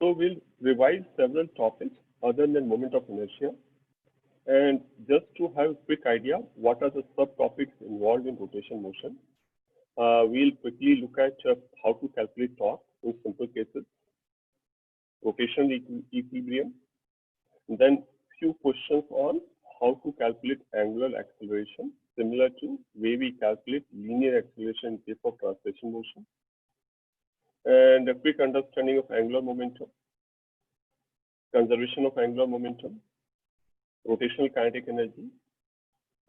So we'll revise several topics other than moment of inertia. And just to have a quick idea, what are the subtopics involved in rotation motion? We'll quickly look at how to calculate torque in simple cases, rotational equilibrium, and then few questions on how to calculate angular acceleration, similar to way we calculate linear acceleration in case of translation motion, and a quick understanding of angular momentum, conservation of angular momentum, rotational kinetic energy,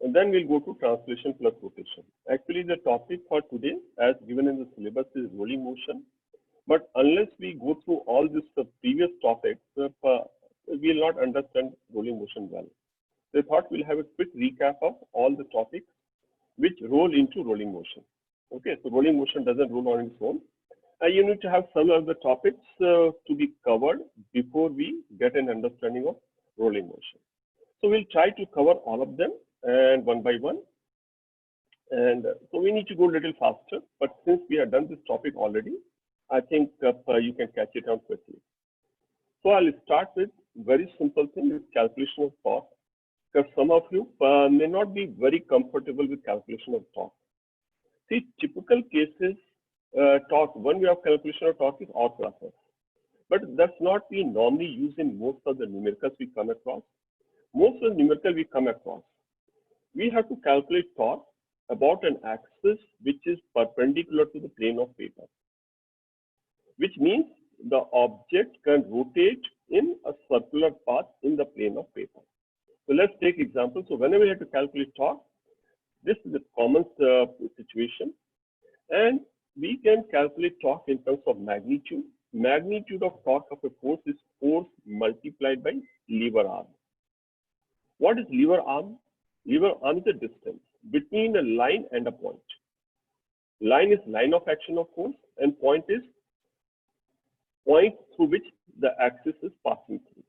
and then we'll go to translation plus rotation. Actually, the topic for today, as given in the syllabus, is rolling motion. But unless we go through all these previous topics, we will not understand rolling motion well. So I thought we'll have a quick recap of all the topics which roll into rolling motion. Okay, so rolling motion doesn't roll on its own. You need to have some of the topics to be covered before we get an understanding of rolling motion. So we'll try to cover all of them and one by one. And so we need to go a little faster, but since we have done this topic already, I think you can catch it out quickly. So I'll start with very simple thing with calculation of torque, because some of you may not be very comfortable with calculation of torque. See, typical cases, torque, one way of calculation of torque is R plus S. But that's not we normally use in most of the numericals we come across. Most of the numerical we come across, we have to calculate torque about an axis which is perpendicular to the plane of paper, which means the object can rotate in a circular path in the plane of paper. So let's take example. So whenever we have to calculate torque, this is a common situation, and we can calculate torque in terms of magnitude. Magnitude of torque of a force is force multiplied by lever arm. What is lever arm? Lever arm is a distance between a line and a point. Line is line of action of force, and point is point through which the axis is passing through.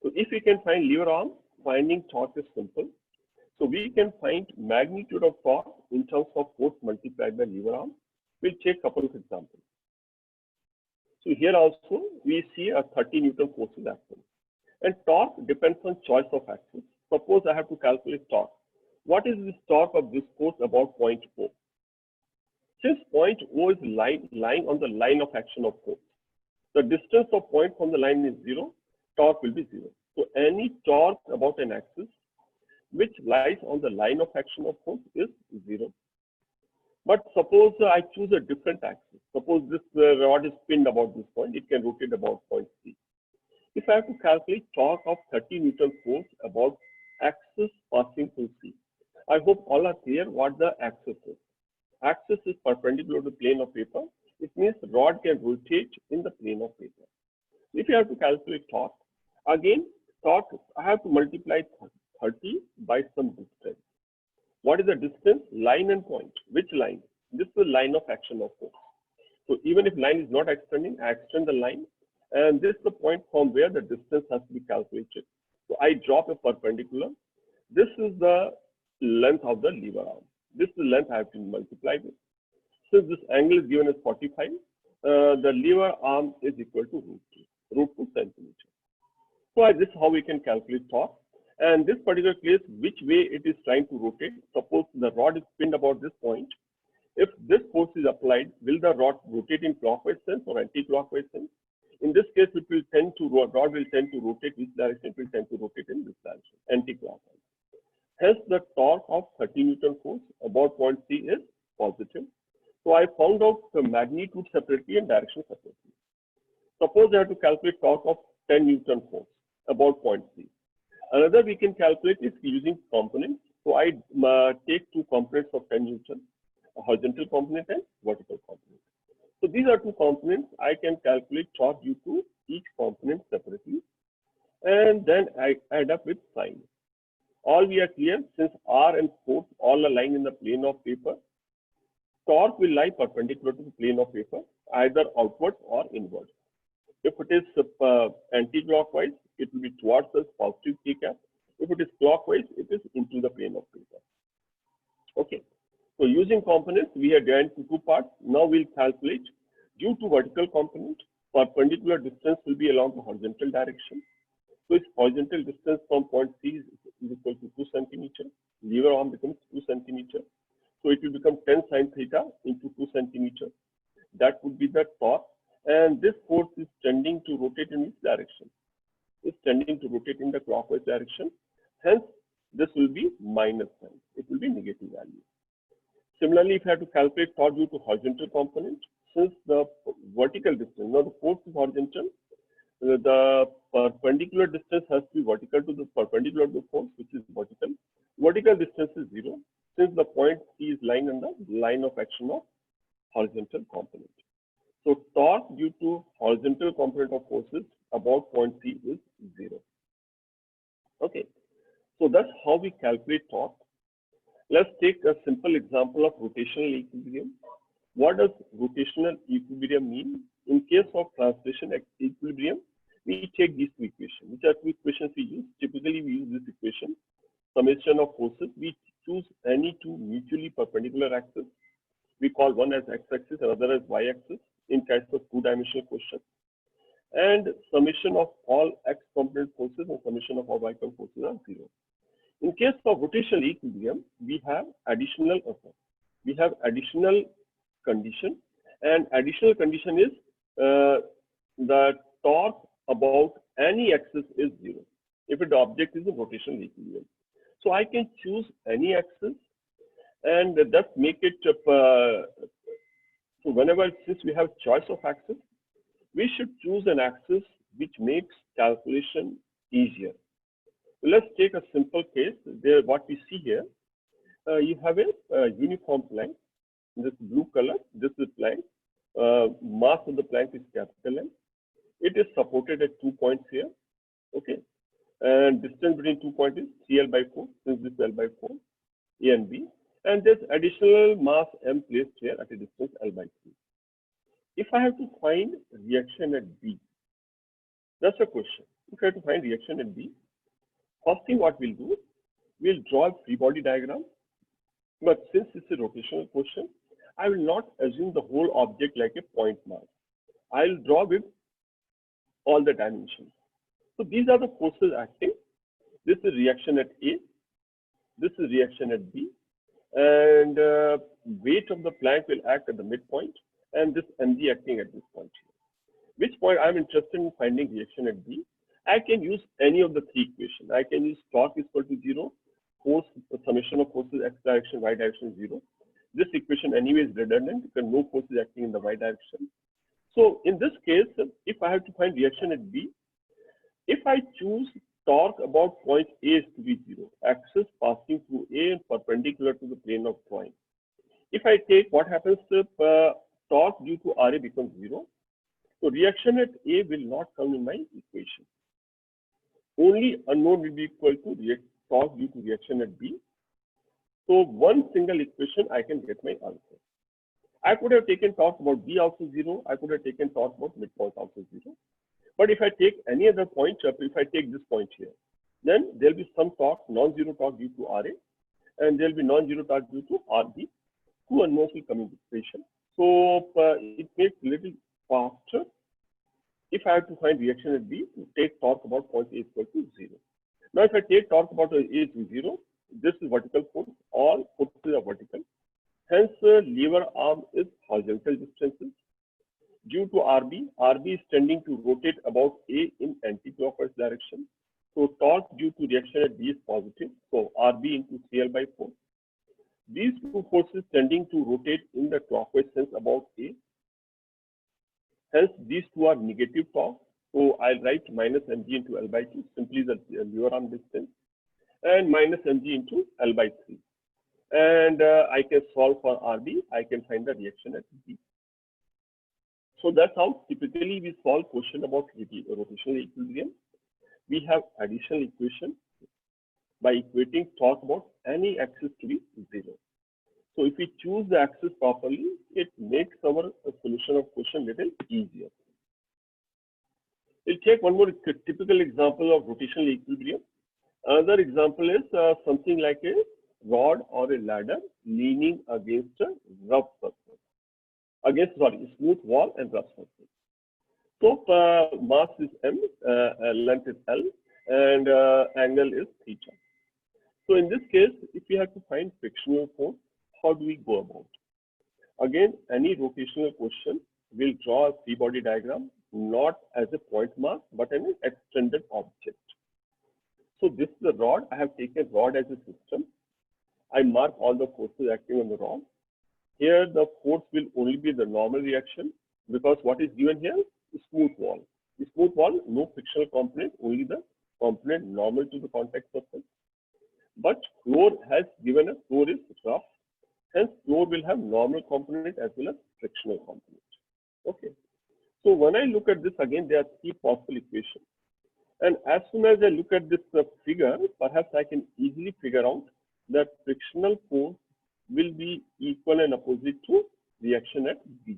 So if we can find lever arm, finding torque is simple. So we can find magnitude of torque in terms of force multiplied by lever arm. We'll take a couple of examples. So here also we see a 30 Newton force is acting. And torque depends on choice of axis. Suppose I have to calculate torque. What is this torque of this force about point O? Since point O is lying on the line of action of force, the distance of point from the line is 0, torque will be 0. So any torque about an axis which lies on the line of action of force is 0. But suppose I choose a different axis. Suppose this rod is pinned about this point, it can rotate about point C. If I have to calculate torque of 30 Newton force about axis passing through C, I hope all are clear what the axis is. Axis is perpendicular to the plane of paper. It means the rod can rotate in the plane of paper. If you have to calculate torque, again, torque, I have to multiply 30 by some distance. What is the distance? Line and point. Which line? This is the line of action of force. So even if line is not extending, I extend the line. And this is the point from where the distance has to be calculated. So I drop a perpendicular. This is the length of the lever arm. This is the length I have to multiply with. Since this angle is given as 45, the lever arm is equal to root 2 centimeters. So this is how we can calculate torque. And this particular case, which way it is trying to rotate. Suppose the rod is pinned about this point. If this force is applied, will the rod rotate in clockwise sense or anti-clockwise sense? In this case, it will tend to rod will tend to rotate which direction? It will tend to rotate in this direction, anti-clockwise. Hence, the torque of 30 Newton force about point C is positive. So I found out the magnitude separately and direction separately. Suppose I have to calculate torque of 10 Newton force about point C. Another we can calculate is using components. So I take two components of 10 Newton, a horizontal component and vertical component. So these are two components. I can calculate torque due to each component separately, and then I add up with sine. All we are clear, since R and force all are lying in the plane of paper, torque will lie perpendicular to the plane of paper, either outwards or inwards. If it is anti-clockwise, it will be towards the positive k cap. If it is clockwise, it is into the plane of paper. Okay. So using components, we are divided into two parts. Now we'll calculate due to vertical component, perpendicular distance will be along the horizontal direction. So its horizontal distance from point C is equal to 2 centimeter. Lever arm becomes 2 centimeter. So it will become 10 sine theta into 2 centimeter. That would be the torque. And this force is tending to rotate in which direction? It's tending to rotate in the clockwise direction. Hence, this will be minus sign. It will be negative value. Similarly, if I have to calculate torque due to horizontal component, since the vertical distance, now the force is horizontal, the perpendicular distance has to be vertical to the perpendicular to the force, which is vertical. Vertical distance is 0, since the point C is lying on the line of action of horizontal component. So torque due to horizontal component of forces about point C is 0. Okay, so that's how we calculate torque. Let's take a simple example of rotational equilibrium. What does rotational equilibrium mean? In case of translation equilibrium, we take these two equations. Which are two equations we use? Typically, we use this equation, summation of forces. We choose any two mutually perpendicular axes. We call one as x-axis and other as y-axis in case of two-dimensional question. And summation of all x component forces and summation of all y component forces are 0. In case of rotational equilibrium, we have additional condition, and additional condition is the torque about any axis is 0 if the object is in rotational equilibrium. So I can choose any axis and thus make it so whenever, since we have choice of axis, we should choose an axis which makes calculation easier. Let's take a simple case. There, what we see here, you have a uniform plank. This blue color, this is plank. Mass of the plank is capital M. It is supported at 2 points here. Okay, and distance between 2 points is 3L by 4, since this is L by 4, A and B. And there's additional mass M placed here at a distance L by 3. If I have to find reaction at B, that's a question. If I have to find reaction at B, first thing what we'll do, we'll draw a free body diagram. But since it's a rotational question, I will not assume the whole object like a point mass. I'll draw with all the dimensions. So these are the forces acting. This is reaction at A. This is reaction at B. And weight of the plank will act at the midpoint. And this mg acting at this point here. Which point I'm interested in finding reaction at B? I can use any of the three equations. I can use torque is equal to 0, force, the summation of forces x direction, y direction is 0. This equation anyway is redundant because no force is acting in the y direction. So in this case, if I have to find reaction at B, if I choose torque about point A is to be 0, axis passing through A and perpendicular to the plane of drawing. If I take what happens to torque due to RA becomes 0, so reaction at A will not come in my equation. Only unknown will be equal to torque due to reaction at B. So one single equation I can get my answer. I could have taken torque about B also 0. I could have taken torque about midpoint also 0. But if I take any other point, if I take this point here, then there'll be some torque, non-zero torque due to RA, and there'll be non-zero torque due to RB. Two unknowns will come into equation. So it makes a little faster if I have to find reaction at B to take torque about point A is equal to 0. Now, if I take torque about A is 0, this is vertical force. All forces are vertical. Hence, lever arm is horizontal distances. Due to RB is tending to rotate about A in anti-clockwise direction. So torque due to reaction at B is positive. So RB into 3L by 4. These two forces tending to rotate in the clockwise sense about A. Hence, these two are negative torque. So I'll write minus mg into L by 2, simply the lever arm distance, and minus mg into L by 3. And I can solve for RB. I can find the reaction at B. So that's how typically we solve question about rotational equilibrium. We have additional equation by equating torque about any axis to be 0. So if we choose the axis properly, it makes our solution of question little easier. We'll take one more typical example of rotational equilibrium. Another example is something like a rod or a ladder leaning against a rough surface, a smooth wall and rough surface. So mass is m, length is L, and angle is theta. So in this case, if we have to find frictional force, how do we go about? Again, any rotational question will draw a free body diagram, not as a point mass, but an extended object. So this is the rod. I have taken rod as a system. I mark all the forces acting on the rod. Here, the force will only be the normal reaction because what is given here is smooth wall. The smooth wall, no frictional component, only the component normal to the contact surface. But floor has given a floor is rough. Hence, floor will have normal component as well as frictional component. Okay. So when I look at this again, there are three possible equations. And as soon as I look at this figure, perhaps I can easily figure out that frictional force will be equal and opposite to reaction at B.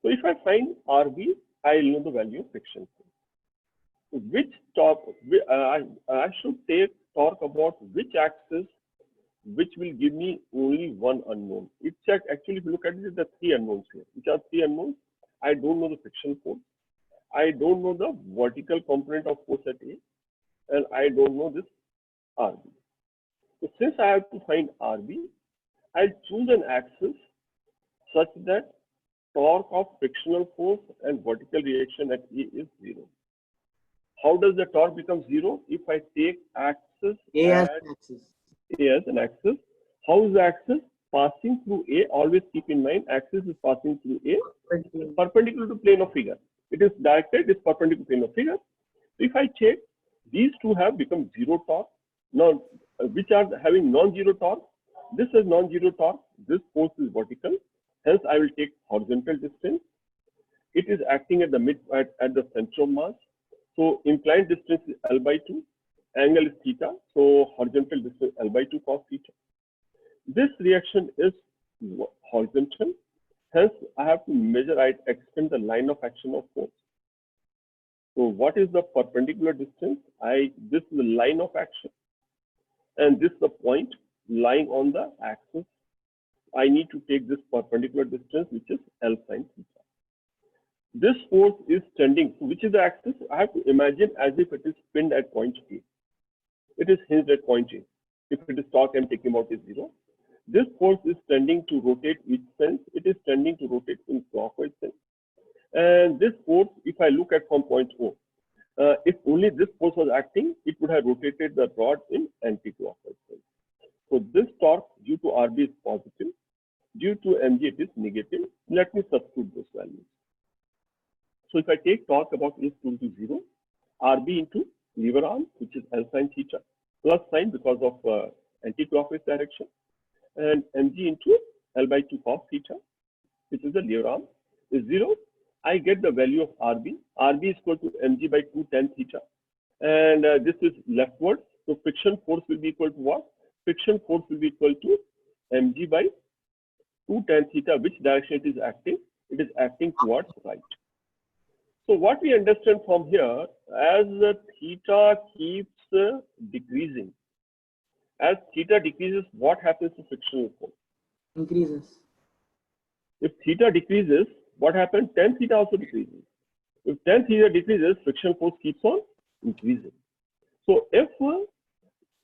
So if I find RB, I know the value of friction force. Which I should talk about which axis which will give me only one unknown. It's actually, if you look at it, the three unknowns here. Which are three unknowns? I don't know the friction force. I don't know the vertical component of force at A, and I don't know this RB. So since I have to find RB, I'll choose an axis such that torque of frictional force and vertical reaction at A is 0. How does the torque become 0? If I take axis A as an axis. How is the axis? Passing through A. Always keep in mind, axis is passing through A, perpendicular to plane of figure. It is directed, it's perpendicular to plane of figure. So if I check, these two have become 0 torque. Now, which are having non-zero torque? This is non-zero torque. This force is vertical. Hence, I will take horizontal distance. It is acting at the at the center of mass. So inclined distance is L by 2. Angle is theta. So horizontal distance L by 2 cos theta. This reaction is horizontal. Hence, I have to measure, I extend the line of action of force. So what is the perpendicular distance? This is the line of action. And this is the point lying on the axis. I need to take this perpendicular distance, which is L sin theta. This force is tending, which is the axis? I have to imagine as if it is pinned at point A. It is hinged at point A. If it is torque, I'm taking out is 0. This force is tending to rotate which sense? It is tending to rotate in clockwise sense. And this force, if I look at from point O, if only this force was acting, it would have rotated the rod in anti-clockwise sense. So this torque due to RB is positive. Due to mg, it is negative. Let me substitute those values. So if I take torque about is equal to 0, RB into lever arm, which is L sin theta, plus sign because of anti-clockwise direction, and mg into L by 2 cos theta, which is the lever arm, is 0. I get the value of RB. RB is equal to mg by 2 tan theta. And this is leftward. So friction force will be equal to what? Friction force will be equal to mg by 2 tan theta. Which direction it is acting? It is acting towards right. So what we understand from here, as the theta keeps decreasing, as theta decreases, what happens to frictional force? Increases. If theta decreases, what happens? Tan theta also decreases. If tan theta decreases, friction force keeps on increasing. So if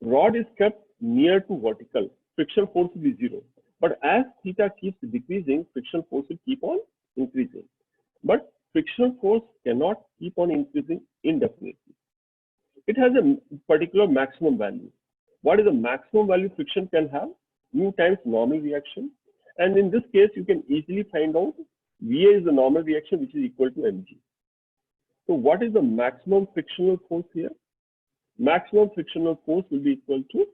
rod is kept near to vertical, friction force will be 0. But as theta keeps decreasing, friction force will keep on increasing. But frictional force cannot keep on increasing indefinitely. It has a particular maximum value. What is the maximum value friction can have? mu times normal reaction. And in this case, you can easily find out VA is the normal reaction, which is equal to mg. So what is the maximum frictional force here? Maximum frictional force will be equal to,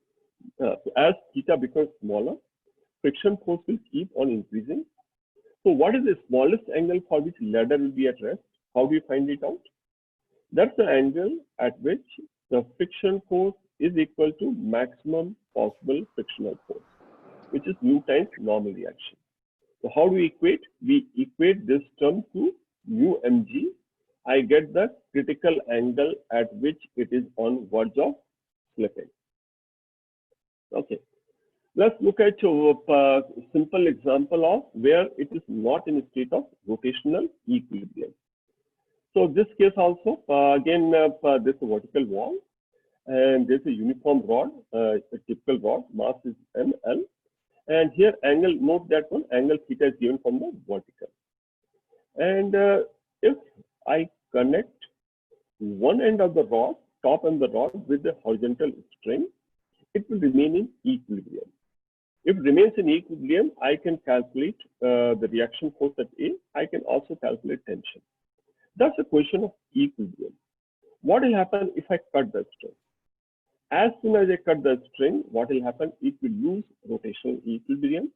as theta becomes smaller, friction force will keep on increasing. So what is the smallest angle for which ladder will be at rest? How do you find it out? That's the angle at which the friction force is equal to maximum possible frictional force, which is mu times normal reaction. So how do we equate? We equate this term to mu mg. I get the critical angle at which it is on verge of slipping. Okay. Let's look at a simple example of where it is not in a state of rotational equilibrium. So this case also, again, this is a vertical wall, and there's a uniform rod, a typical rod, mass is ML. And here angle, note that one, angle theta is given from the vertical. And if I connect one end of the rod, top end of the rod with the horizontal string, it will remain in equilibrium. If it remains in equilibrium, I can calculate the reaction force at A. I can also calculate tension. That's a question of equilibrium. What will happen if I cut the string? As soon as I cut the string, what will happen? It will lose rotational equilibrium.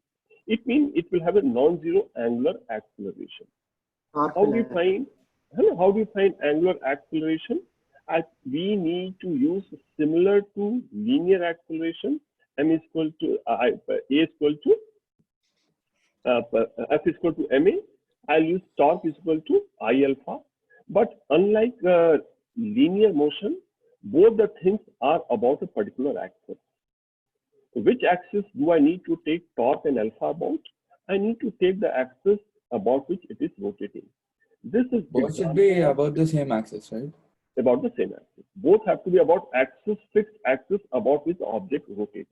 It means it will have a non-zero angular acceleration. How do you find angular acceleration? We need to use similar to linear acceleration. M is equal to A is equal to F is equal to ma. I'll use torque is equal to I alpha. But unlike linear motion, both the things are about a particular axis. So which axis do I need to take torque and alpha about? I need to take the axis about which it is rotating. This is both should be about the same axis, right? About the same axis. Both have to be about axis, fixed axis about which the object rotates.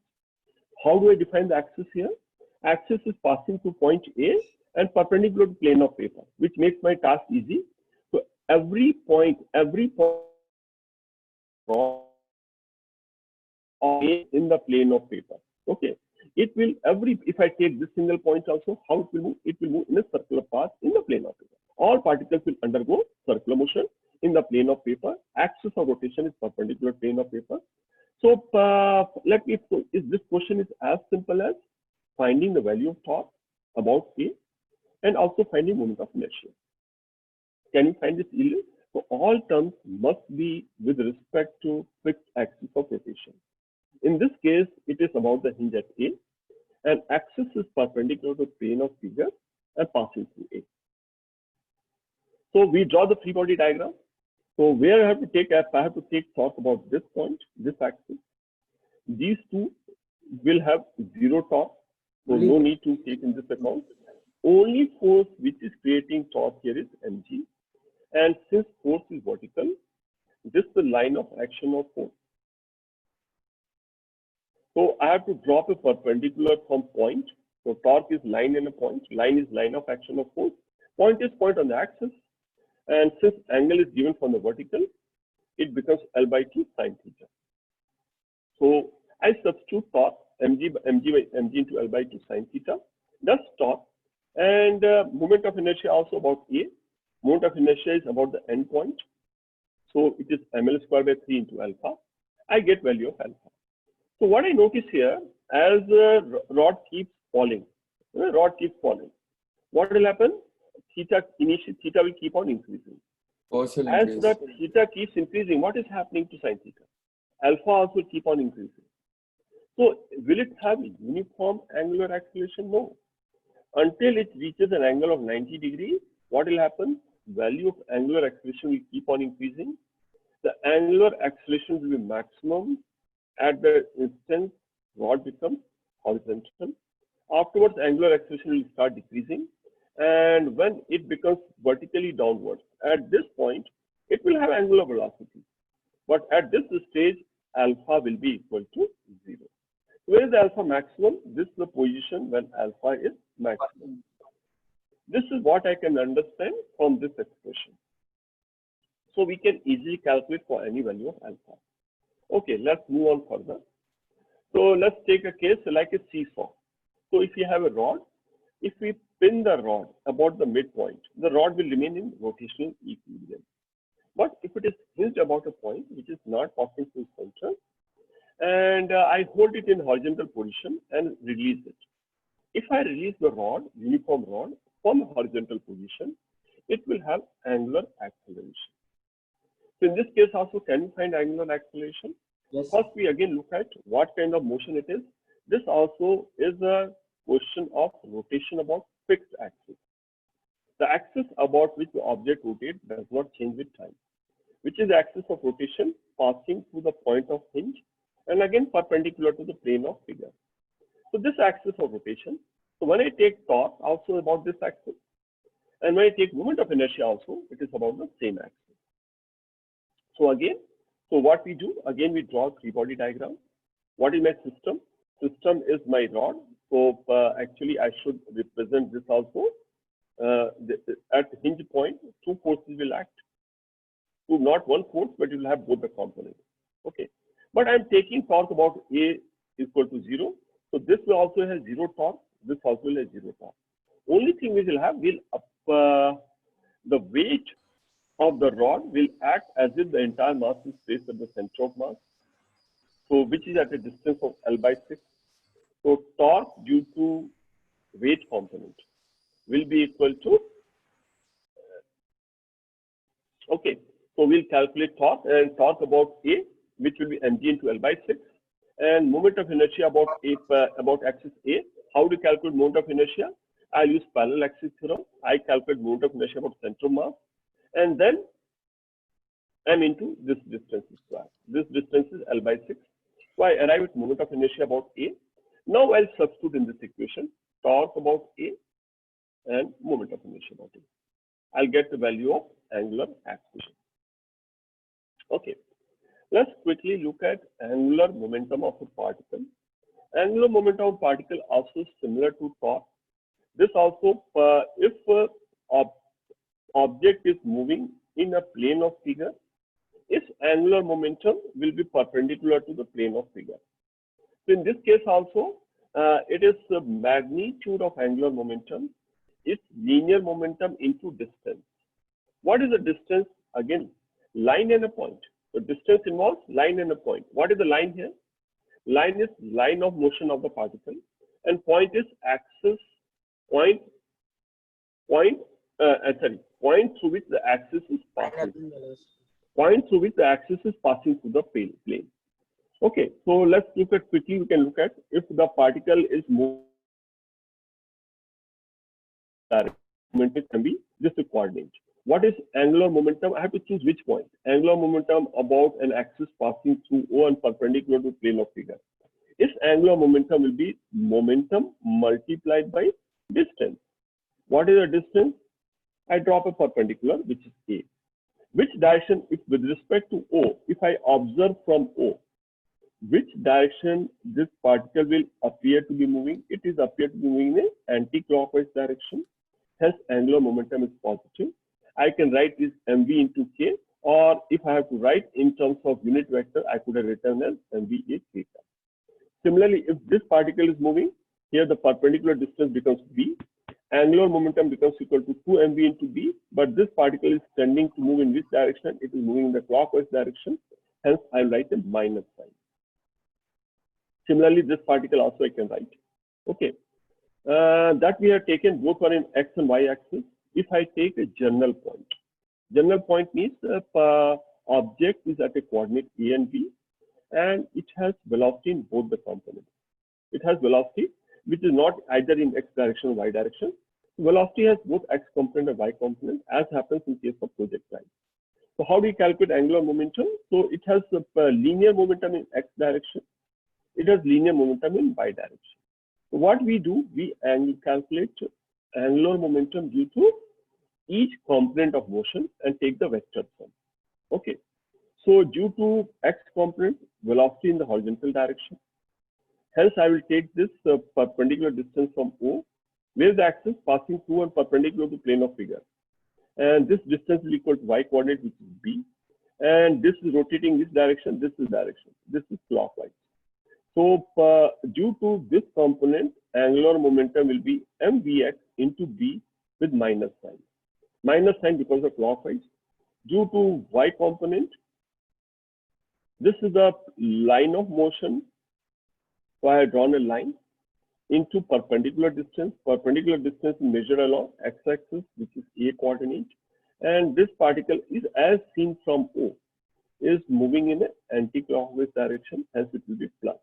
How do I define the axis here? Axis is passing through point A and perpendicular to plane of paper, which makes my task easy. So every point in the plane of paper. Okay. It will if I take this single point also, how it will move? It will move in a circular path in the plane of paper. All particles will undergo circular motion in the plane of paper. Axis of rotation is perpendicular plane of paper. So this question is as simple as finding the value of torque about A and also finding moment of inertia. Can you find this easily? So all terms must be with respect to fixed axis of rotation. In this case, it is about the hinge at A, and axis is perpendicular to plane of figure and passing through A. So we draw the free body diagram. So where I have to take torque about this point, this axis. These two will have zero torque, so no need to take in this account. Only force which is creating torque here is mg, and since force is vertical, this is the line of action of force. So I have to drop a perpendicular from point. So torque is line and a point. Line is line of action of force. Point is point on the axis. And since angle is given from the vertical, it becomes L by 2 sine theta. So I substitute torque mg into L by 2 sine theta. That's torque. And moment of inertia also about A. Moment of inertia is about the end point. So it is ml square by 3 into alpha. I get value of alpha. So what I notice here, as the rod keeps falling, what will happen? Theta will keep on increasing. As the theta keeps increasing, what is happening to sine theta? Alpha also keep on increasing. So will it have uniform angular acceleration? No. Until it reaches an angle of 90 degrees, what will happen? Value of angular acceleration will keep on increasing. The angular acceleration will be maximum at the instant rod becomes horizontal. Afterwards, angular acceleration will start decreasing. And when it becomes vertically downwards, at this point, it will have angular velocity. But at this stage, alpha will be equal to 0. Where is the alpha maximum? This is the position when alpha is maximum. This is what I can understand from this expression. So we can easily calculate for any value of alpha. Okay, let's move on further. So let's take a case like a seesaw. So if you have a rod, if we pin the rod about the midpoint, the rod will remain in rotational equilibrium. But if it is hinged about a point which is not passing through center, and I hold it in horizontal position and release it. If I release the rod, uniform rod, from horizontal position, it will have angular acceleration. So in this case also, can you find angular acceleration? Yes. First, we again look at what kind of motion it is. This also is a question of rotation about fixed axis. The axis about which the object rotates does not change with time, which is the axis of rotation passing through the point of hinge and again perpendicular to the plane of figure. So this axis of rotation. So when I take torque, also about this axis, And when I take moment of inertia also, it is about the same axis. So again, so what we do, again we draw a free body diagram. What is my system? System is my rod. So actually I should represent this also. At hinge point, two forces will act. So not one force, but you will have both the components. Okay. But I'm taking torque about A equal to 0. So this will also have 0 torque. This also will have 0 torque. Only thing we will have the weight of the rod will act as if the entire mass is placed at the center of mass. So which is at a distance of L by 6. So torque due to weight component will be equal to, okay, so we'll calculate torque and torque about A, which will be mg into L by 6, and moment of inertia about axis A. How do you calculate moment of inertia? I use parallel axis theorem. I calculate moment of inertia about center of mass, and then m into this distance square. This distance is L by 6. So I arrive at moment of inertia about A. Now I'll substitute in this equation torque about A and moment of inertia about A. I'll get the value of angular acceleration. Okay, let's quickly look at angular momentum of a particle. Angular momentum of a particle also similar to torque. This also, if object is moving in a plane of figure, its angular momentum will be perpendicular to the plane of figure. So in this case also, it is the magnitude of angular momentum. It's linear momentum into distance. What is the distance? Again, line and a point. The distance involves line and a point. What is the line here? Line is line of motion of the particle, and point is axis, point through which the axis is passing. Point through which the axis is passing through the plane. Okay, so let's look at quickly. We can look at if the particle is moving. Momentum can be just a coordinate. What is angular momentum? I have to choose which point. Angular momentum about an axis passing through O and perpendicular to plane of figure. Its angular momentum will be momentum multiplied by distance. What is the distance? I drop a perpendicular, which is A. Which direction, if with respect to O, if I observe from O, which direction this particle will appear to be moving? It is appear to be moving in an anti-clockwise direction. Hence, angular momentum is positive. I can write this mv into k, or if I have to write in terms of unit vector, I could have written as mv a theta. Similarly, if this particle is moving, here the perpendicular distance becomes b, angular momentum becomes equal to 2 mv into b, but this particle is tending to move in which direction? It is moving in the clockwise direction. Hence, I write a minus sign. Similarly, this particle also I can write. Okay, that we have taken both on in x and y axis. If I take a general point means the object is at a coordinate a and b, and it has velocity in both the components. It has velocity which is not either in x direction or y direction. Velocity has both x component and y component, as happens in case of projectile. So how do you calculate angular momentum? So it has a linear momentum in x direction. It has linear momentum in y direction. So what we do, we calculate angular momentum due to each component of motion and take the vector sum. Okay. So due to x component, velocity in the horizontal direction. Hence, I will take this perpendicular distance from O, where the axis passing through and perpendicular to plane of figure. And this distance is equal to y coordinate, which is b. And this is rotating this direction, this is direction. This is clockwise. So due to this component, angular momentum will be mvx into b with minus sign. Minus sign because of clockwise. Due to y component, this is the line of motion. So I have drawn a line into perpendicular distance. Perpendicular distance is measured along x-axis, which is a coordinate. And this particle is, as seen from O, is moving in an anti-clockwise direction, hence it will be plus.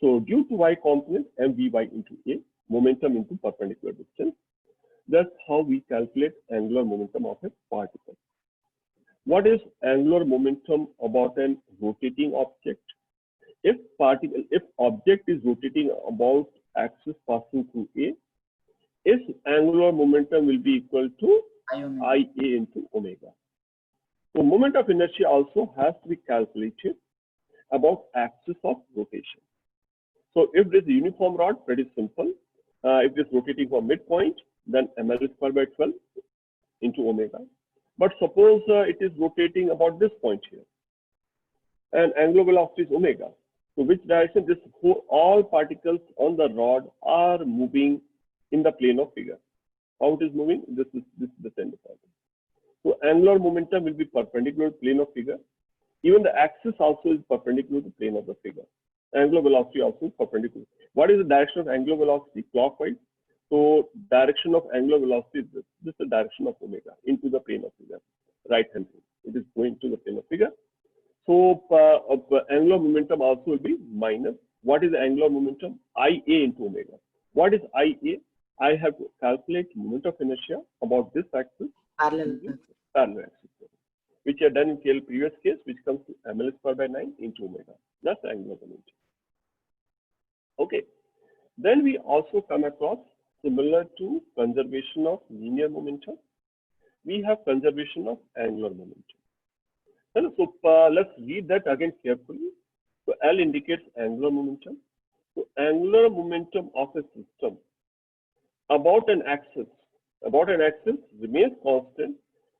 So due to y component, mvy into a, momentum into perpendicular distance. That's how we calculate angular momentum of a particle. What is angular momentum about an rotating object? If object is rotating about axis passing through A, its angular momentum will be equal to I IA into omega. So moment of inertia also has to be calculated about axis of rotation. So if this is a uniform rod, pretty simple. If it is rotating from midpoint, then ml square by 12 into omega. But suppose it is rotating about this point here, and angular velocity is omega. So which direction? This all particles on the rod are moving in the plane of figure. How it is moving? This is the center point. So angular momentum will be perpendicular to plane of figure. Even the axis also is perpendicular to plane of the figure. Angular velocity also is perpendicular. What is the direction of angular velocity? Clockwise. So direction of angular velocity is this. This is the direction of omega into the plane of figure. Right hand. It is going to the plane of figure. So angular momentum also will be minus. What is the angular momentum? IA into omega. What is IA? I have to calculate moment of inertia about this axis, parallel. parallel axis, which are done in previous case, which comes to ml square by 9 into omega. That's angular momentum. Okay. Then we also come across similar to conservation of linear momentum. We have conservation of angular momentum. So let's read that again carefully. So L indicates angular momentum. So angular momentum of a system about an axis remains constant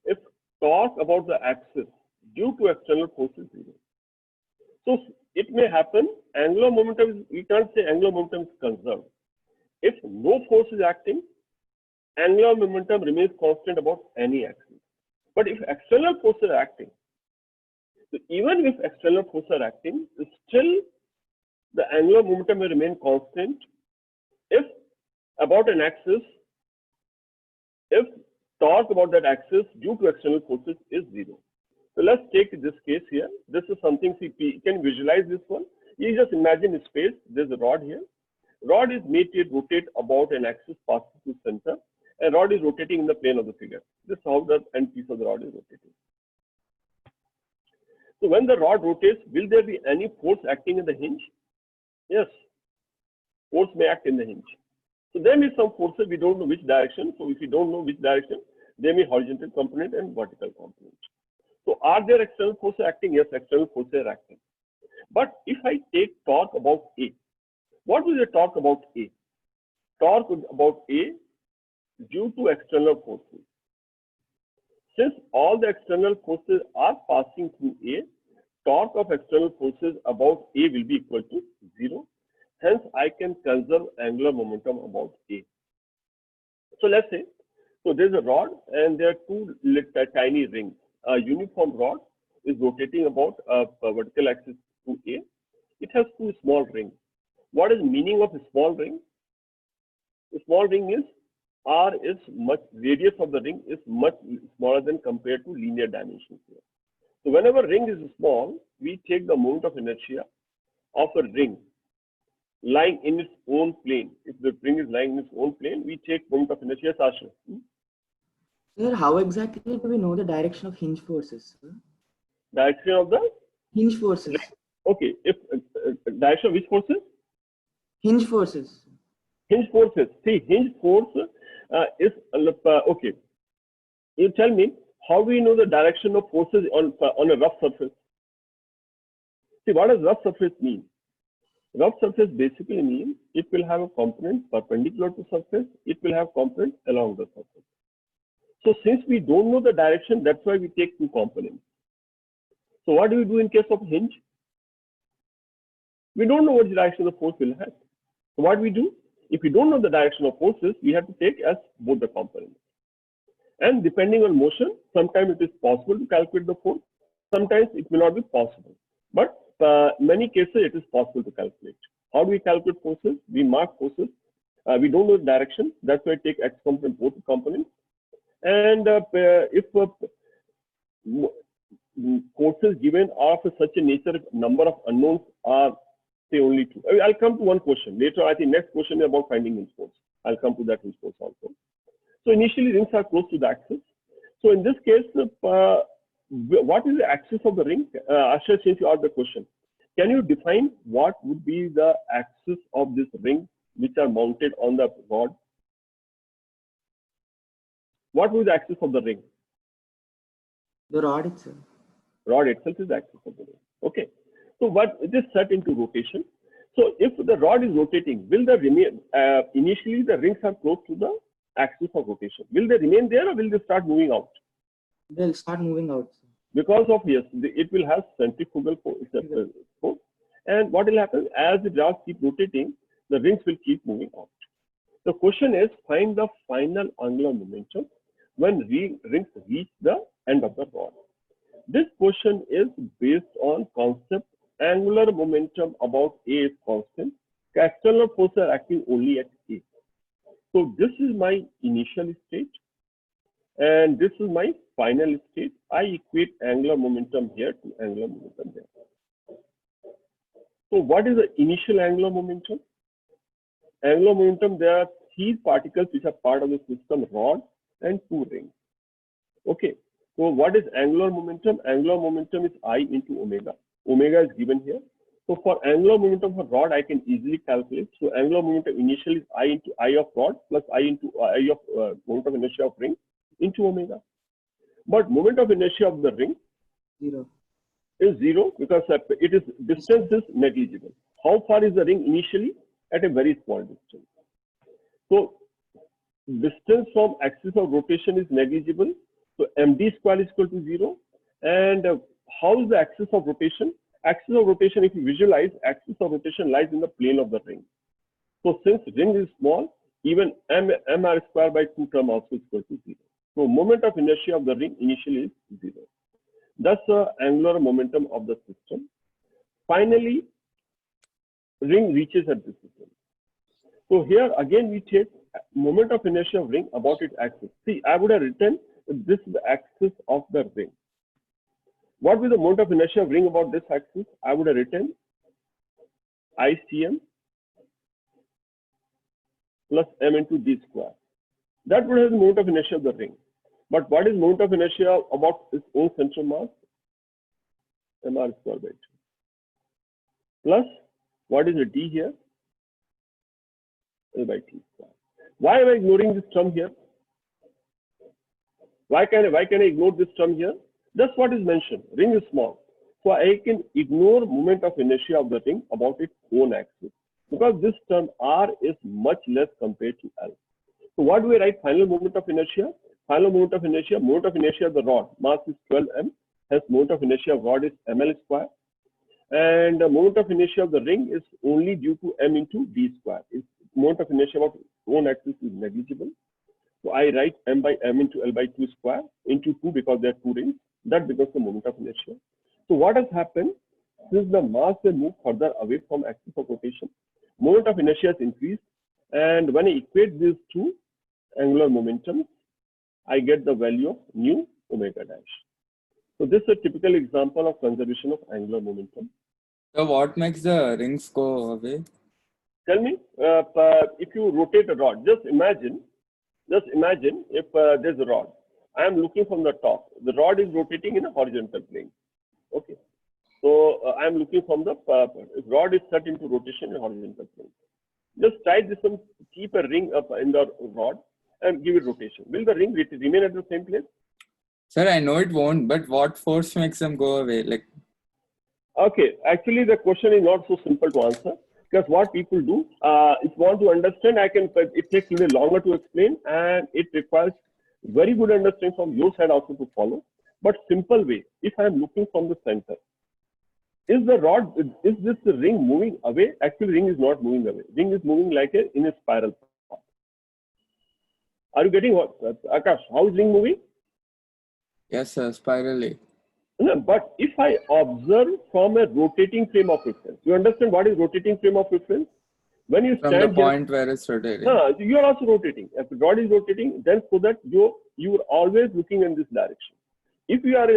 if torque about the axis due to external force is zero. So it may happen angular momentum is, we can't say angular momentum is conserved. If no force is acting, angular momentum remains constant about any axis. But if external forces are acting, so even if external forces are acting, still the angular momentum will remain constant if about an axis, if torque about that axis due to external forces is zero. So let's take this case here. This is something you can visualize this one. You just imagine a space. There's a rod here. Rod is made to rotate about an axis passing through center, and rod is rotating in the plane of the figure. This is how the end piece of the rod is rotating. So when the rod rotates, will there be any force acting in the hinge? Yes, force may act in the hinge. So there may be some forces, we don't know which direction. So if we don't know which direction, there may be horizontal component and vertical component. So are there external forces acting? Yes, external forces are acting. But if I take torque about A, what is the torque about A? Torque about A due to external forces. Since all the external forces are passing through A, torque of external forces about A will be equal to 0. Hence, I can conserve angular momentum about A. So let's say, so there's a rod and there are two tiny rings. A uniform rod is rotating about a vertical axis to A. It has two small rings. What is the meaning of a small ring? The small ring is R is much, radius of the ring is much smaller than compared to linear dimensions here. So whenever ring is small, we take the moment of inertia of a ring lying in its own plane. If the ring is lying in its own plane, we take moment of inertia. Sasha. Sir, how exactly do we know the direction of hinge forces? Sir? Direction of the hinge forces. Okay. If direction of which forces? Hinge forces. Hinge forces. See, hinge force is okay. You tell me, how do we know the direction of forces on a rough surface? See, what does rough surface mean? Rough surface basically means it will have a component perpendicular to surface. It will have components along the surface. So since we don't know the direction, that's why we take two components. So what do we do in case of hinge? We don't know what direction the force will have. So what we do? If we don't know the direction of forces, we have to take as both the components. And depending on motion, sometimes it is possible to calculate the force. Sometimes it may not be possible. But many cases it is possible to calculate. How do we calculate forces? We mark forces. We don't know the direction. That's why I take X component, both components. And if forces given are of such a nature, number of unknowns are say only two. I'll come to one question later. I think next question is about finding hinge force. I'll come to that hinge force also. So initially rings are close to the axis. So in this case, what is the axis of the ring? Asher, since you asked the question, can you define what would be the axis of this ring which are mounted on the rod? What will be the axis of the ring? The rod itself. Rod itself is the axis of the ring. Okay. So what it is set into rotation. So if the rod is rotating, will the remain initially the rings are close to the axis of rotation. Will they remain there or will they start moving out? They'll start moving out. Because of yes, it will have centrifugal force. And what will happen as the rods keep rotating, the rings will keep moving out. The question is find the final angular momentum when rings reach the end of the rod. This question is based on concept angular momentum about A is constant. External forces are acting only at A. So this is my initial state and this is my final state. I equate angular momentum here to angular momentum there. So what is the initial angular momentum? Angular momentum, there are 3 particles which are part of the system, rod and 2 rings. Okay, so what is angular momentum? Angular momentum is I into omega. Omega is given here. So for angular momentum for rod, I can easily calculate. So angular momentum initially is I into I of rod plus I into I of moment of inertia of ring into omega. But moment of inertia of the ring 0 is 0 because it is distance is negligible. How far is the ring initially? At a very small distance. So distance from axis of rotation is negligible. So md square is equal to 0. And how is the axis of rotation? Axis of rotation, if you visualize, axis of rotation lies in the plane of the ring. So since ring is small, even mr square by 2 term also is equal to 0. So moment of inertia of the ring initially is 0. That's the angular momentum of the system. Finally, ring reaches at this system. So here again we take moment of inertia of ring about its axis. See, I would have written this is the axis of the ring. What will the moment of inertia of ring about this axis? I would have written ICM plus m into d square. That would have the moment of inertia of the ring. But what is moment of inertia about its own central mass? mr square by 2. Plus, what is the d here? L by t square. Why am I ignoring this term here? Why can I ignore this term here? That's what is mentioned. Ring is small. So I can ignore moment of inertia of the ring about its own axis because this term R is much less compared to L. So what do we write? Final moment of inertia. Final moment of inertia of the rod. Mass is 12 m. Hence moment of inertia of rod is ml square. And the moment of inertia of the ring is only due to m into d square. Its moment of inertia of its own axis is negligible. So I write m by m into L by 2 square into 2 because there are 2 rings. That becomes the moment of inertia. So what has happened? Since the mass will move further away from axis of rotation, moment of inertia has increased. And when I equate these two angular momentums, I get the value of nu omega dash. So this is a typical example of conservation of angular momentum. So what makes the rings go away? Tell me, if you rotate a rod, just imagine if there's a rod. I am looking from the top. The rod is rotating in a horizontal plane. Okay. So I am looking from the rod is set into rotation in a horizontal plane. Just try this one, keep a ring up in the rod and give it rotation. Will the ring remain at the same place? Sir, I know it won't, but what force makes them go away? Like, okay, actually the question is not so simple to answer. Because what people do, if you want to understand, it takes a little longer to explain and it requires very good understanding from your side also to follow. But simple way, if I am looking from the center, is this ring moving away? Actually, ring is not moving away. Ring is moving like in a spiral path. Are you getting what? Akash, how is ring moving? yes, sir, spirally. No, but if I observe from a rotating frame of reference, you understand what is rotating frame of reference? When you From stand the point where it's rotating. you are also rotating. If the rod is rotating, then so that you are always looking in this direction. If you are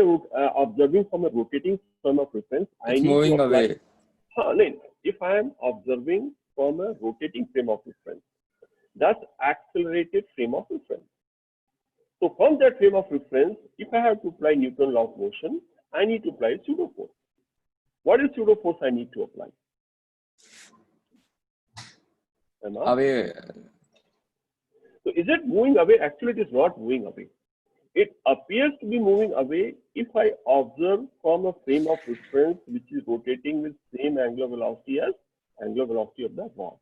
observing from a rotating frame of reference, It's moving away. If I am observing from a rotating frame of reference, that's accelerated frame of reference. So from that frame of reference, if I have to apply Newton's law of motion, I need to apply pseudo force. What is pseudo force I need to apply? Away. So is it moving away? Actually, it is not moving away. It appears to be moving away if I observe from a frame of reference which is rotating with same angular velocity as angular velocity of the rod.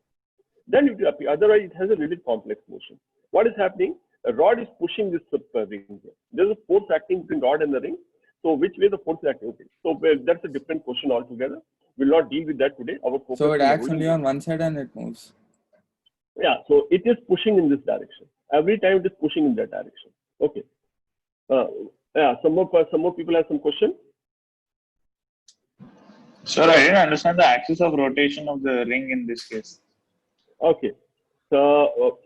Then it will appear. Otherwise, it has a really complex motion. What is happening? A rod is pushing this ring here. There's a force acting between rod and the ring. So which way the force is acting? Okay. So that's a different question altogether. We'll not deal with that today. Our focus So it is acts only on one side and it moves. Yeah. So it is pushing in this direction. Every time it is pushing in that direction. Okay. Yeah. Some more people have some question. Sir, I didn't understand the axis of rotation of the ring in this case. Okay. So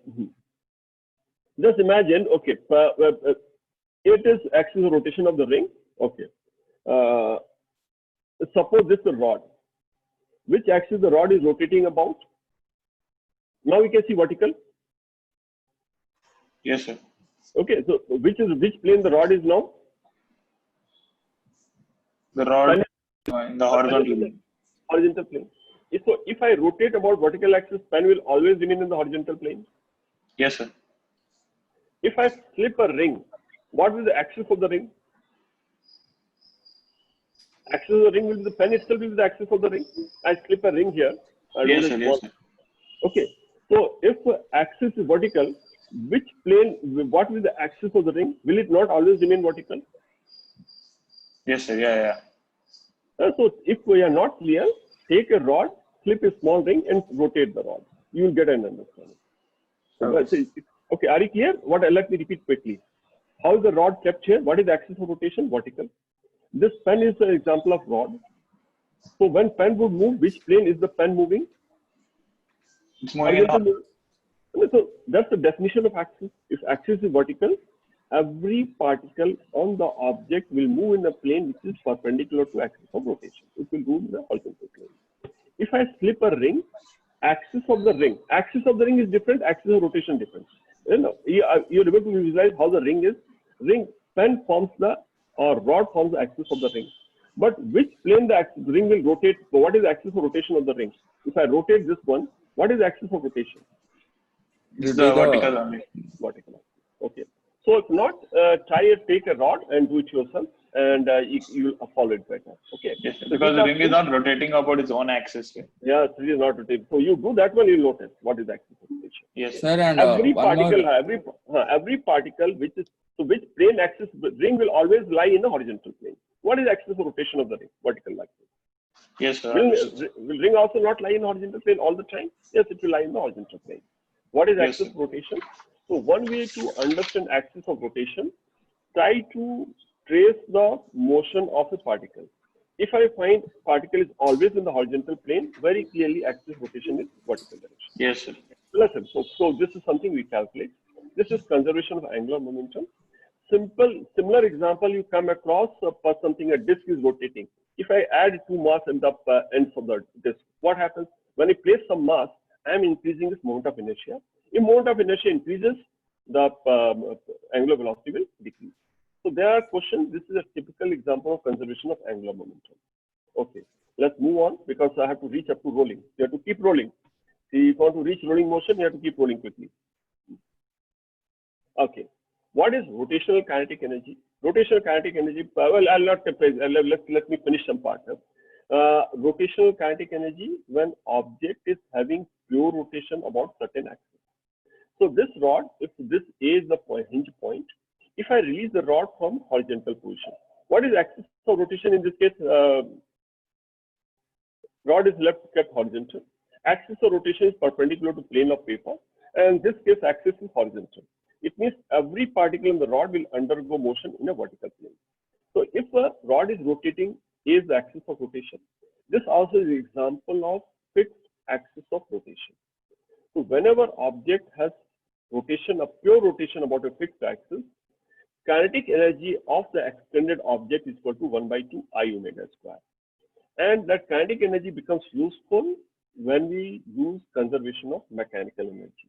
just imagine. Okay. It is axis of rotation of the ring. Okay. Suppose this is a rod. Which axis the rod is rotating about? Now we can see vertical. Yes, sir. Okay. So which plane the rod is now? The rod in the horizontal plane. Horizontal plane. So if I rotate about vertical axis, pen will always remain in the horizontal plane. Yes, sir. If I slip a ring, what will the axis of the ring? Axis of the ring will be the pen itself will be the axis of the ring. I slip a ring here. Yes, sir. Yes, sir. Okay. So if axis is vertical, which plane? What will the axis of the ring? Will it not always remain vertical? Yes, sir. Yeah. So if we are not clear, take a rod, slip a small ring, and rotate the rod. You will get an understanding. Okay. Are you clear? Let me repeat quickly. How is the rod kept here? What is the axis of rotation? Vertical. This pen is an example of rod. So when pen would move, which plane is the pen moving? It's moving in. So that's the definition of axis. If axis is vertical, every particle on the object will move in a plane which is perpendicular to axis of rotation. It will move in the horizontal plane. If I slip a ring, axis of the ring is different, axis of rotation different. You're able to visualize how the ring is. Pen forms or rod forms the axis of the ring. But which plane the ring will rotate? So what is the axis of rotation of the ring? If I rotate this one, what is the axis of rotation? It's the vertical only. Vertical. Okay. So if not, take a rod and do it yourself, and you will follow it better. Okay. Yes, sir. Because the ring is not rotating about its own axis. Yeah, it is not rotating. So you do that one, you'll notice what is the axis of rotation. Yes, sir. And every particle which plane axis ring will always lie in the horizontal plane. What is the axis of rotation of the ring? Vertical axis. Yes, sir. Will ring also not lie in horizontal plane all the time? Yes, it will lie in the horizontal plane. What is axis of rotation? So one way to understand axis of rotation, try to trace the motion of a particle. If I find particle is always in the horizontal plane, very clearly axis of rotation is vertical direction. Yes, sir. Listen, so this is something we calculate. This is conservation of angular momentum. Similar example you come across for something, a disk is rotating. If I add 2 mass in the ends of the disk, what happens? When I place some mass, I am increasing this moment of inertia. If moment of inertia increases, the angular velocity will decrease. So there are questions. This is a typical example of conservation of angular momentum. Okay, let's move on because I have to reach up to rolling. You have to keep rolling. See, if you want to reach rolling motion, you have to keep rolling quickly. Okay. What is rotational kinetic energy? Rotational kinetic energy, well, I'll not, let me finish some part. Rotational kinetic energy when object is having pure rotation about certain axis. So this rod, if this A is the hinge point, if I release the rod from horizontal position, what is axis of rotation in this case? Rod is left kept horizontal. Axis of rotation is perpendicular to plane of paper, and in this case axis is horizontal. It means every particle in the rod will undergo motion in a vertical plane. So if a rod is rotating, A is the axis of rotation. This also is an example of fixed axis of rotation. So whenever object has rotation, a pure rotation about a fixed axis, kinetic energy of the extended object is equal to 1/2 I omega square. And that kinetic energy becomes useful when we use conservation of mechanical energy.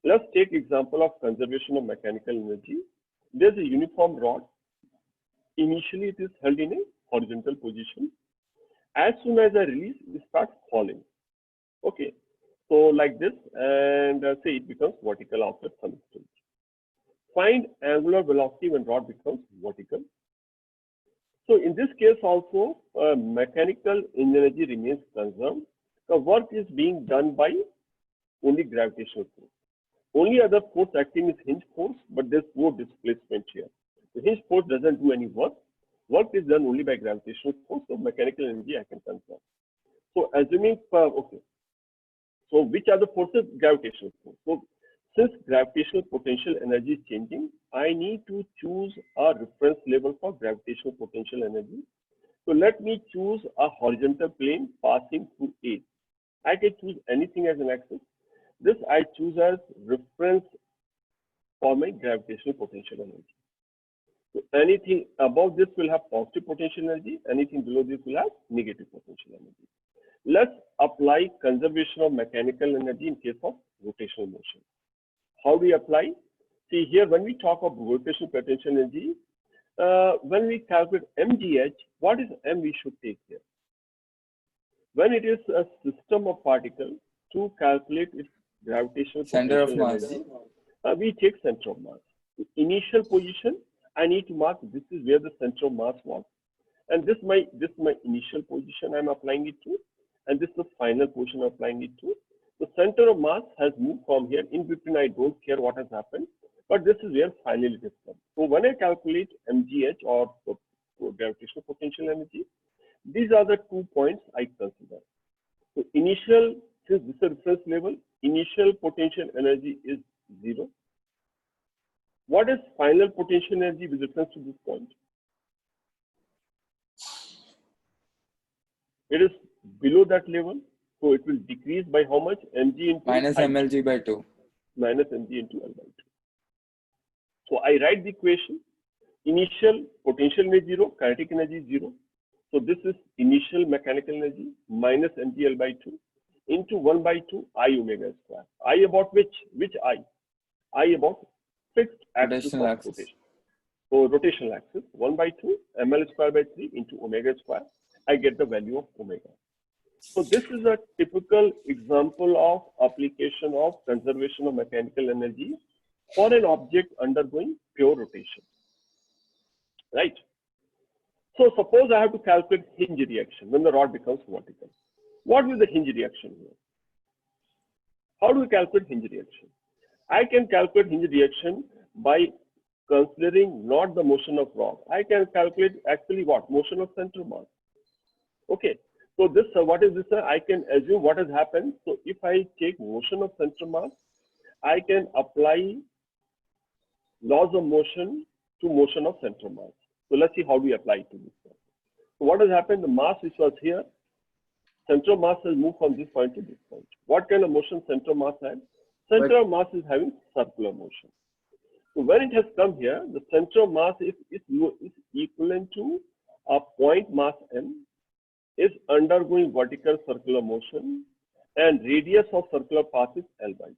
Let's take example of conservation of mechanical energy. There's a uniform rod. Initially, it is held in a horizontal position. As soon as I release, it starts falling. Okay. So like this, and say it becomes vertical after some stage. Find angular velocity when rod becomes vertical. So in this case also, mechanical energy remains conserved. The work is being done by only gravitational force. Only other force acting is hinge force, but there's no displacement here. The hinge force doesn't do any work. Work is done only by gravitational force, so mechanical energy I can conserve. So assuming, okay. So which are the forces? Gravitational force. So since gravitational potential energy is changing, I need to choose a reference level for gravitational potential energy. So let me choose a horizontal plane passing through A. I can choose anything as an axis. This I choose as reference for my gravitational potential energy. So anything above this will have positive potential energy, anything below this will have negative potential energy. Let's apply conservation of mechanical energy in case of rotational motion. How do we apply? See here, when we talk of rotational potential energy, when we calculate mgh, what is m we should take here? When it is a system of particles, to calculate its gravitational Center of potential mass. energy, we take center of mass. The initial position, I need to mark this is where the center of mass was, and this my initial position I'm applying it to, and this is the final position I'm applying it to. The center of mass has moved from here. In between, I don't care what has happened, but this is where finally it is come. So when I calculate mgh or gravitational potential energy, these are the 2 points I consider. So initial, since this is a reference level, initial potential energy is 0. What is final potential energy with reference to this point? It is below that level, so it will decrease by how much? Mg into Minus I, mlg by 2. minus mg into L by 2. So I write the equation. Initial potential energy 0, kinetic energy 0. So this is initial mechanical energy minus mg L by 2 into 1 by 2 I omega square. I about which? Which I? I about fixed axis Rotational of axis. rotation. So rotational axis 1 by 2 ml square by 3 into omega square. I get the value of omega. So this is a typical example of application of conservation of mechanical energy for an object undergoing pure rotation, right? So suppose I have to calculate hinge reaction when the rod becomes vertical. What is the hinge reaction here? How do we calculate hinge reaction? I can calculate hinge reaction by considering not the motion of rod. I can calculate actually what? Motion of center mass. Okay. So this, what is this? I can assume what has happened. So if I take motion of center mass, I can apply laws of motion to motion of center mass. So let's see how we apply it to this one. So what has happened? The mass which was here, center of mass has moved from this point to this point. What kind of motion center of mass has? Center of mass is having circular motion. So when it has come here, the center of mass is equivalent to a point mass m, is undergoing vertical circular motion, and radius of circular path is L by 2.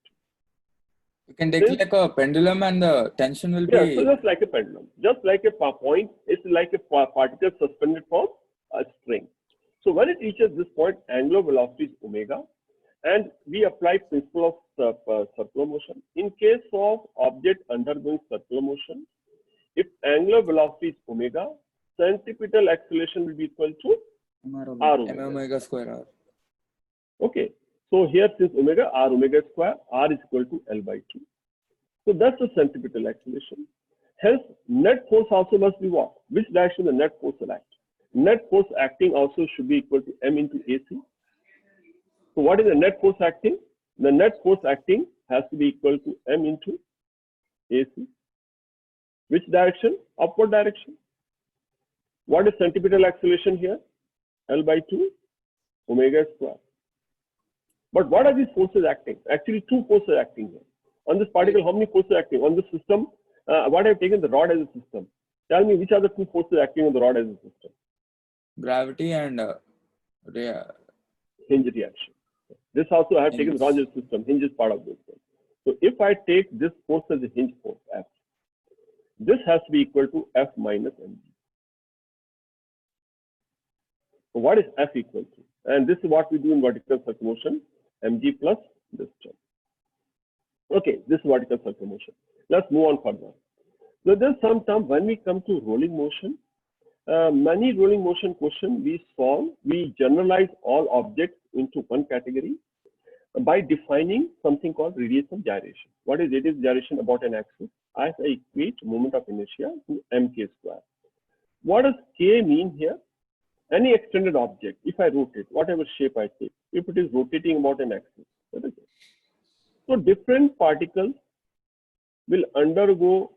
You can take like a pendulum and the tension will Yeah, be. so just like a pendulum, just like a point, it's like a particle suspended from a string. So when it reaches this point, angular velocity is omega, and we apply principle of circular motion. In case of object undergoing circular motion, if angular velocity is omega, centripetal acceleration will be equal to r M omega square r. Okay, so here since omega, r omega square, r is equal to L by 2. So that's the centripetal acceleration. Hence, net force also must be what? Which direction the net force will act? Net force acting also should be equal to m into AC. So what is the net force acting? The net force acting has to be equal to m into AC. Which direction? Upward direction. What is centripetal acceleration here? L by 2 omega square. But what are these forces acting? Actually, two forces acting here. On this particle, how many forces acting? On this system, what I have taken the rod as a system. Tell me which are the two forces acting on the rod as a system? Gravity and hinge reaction. This also I have taken the rod as a system. Hinge is part of this one. So if I take this force as a hinge force, F, this has to be equal to F minus mg. So what is F equal to? And this is what we do in vertical circular motion, mg plus this term. Okay, this is vertical circular motion. Let's move on further. So there's some term when we come to rolling motion. Many rolling motion questions we solve, we generalize all objects into one category by defining something called radius of gyration. What is radius of gyration about an axis? As I equate moment of inertia to mk square. What does k mean here? Any extended object, if I rotate, whatever shape I take, if it is rotating about an axis. So different particles will undergo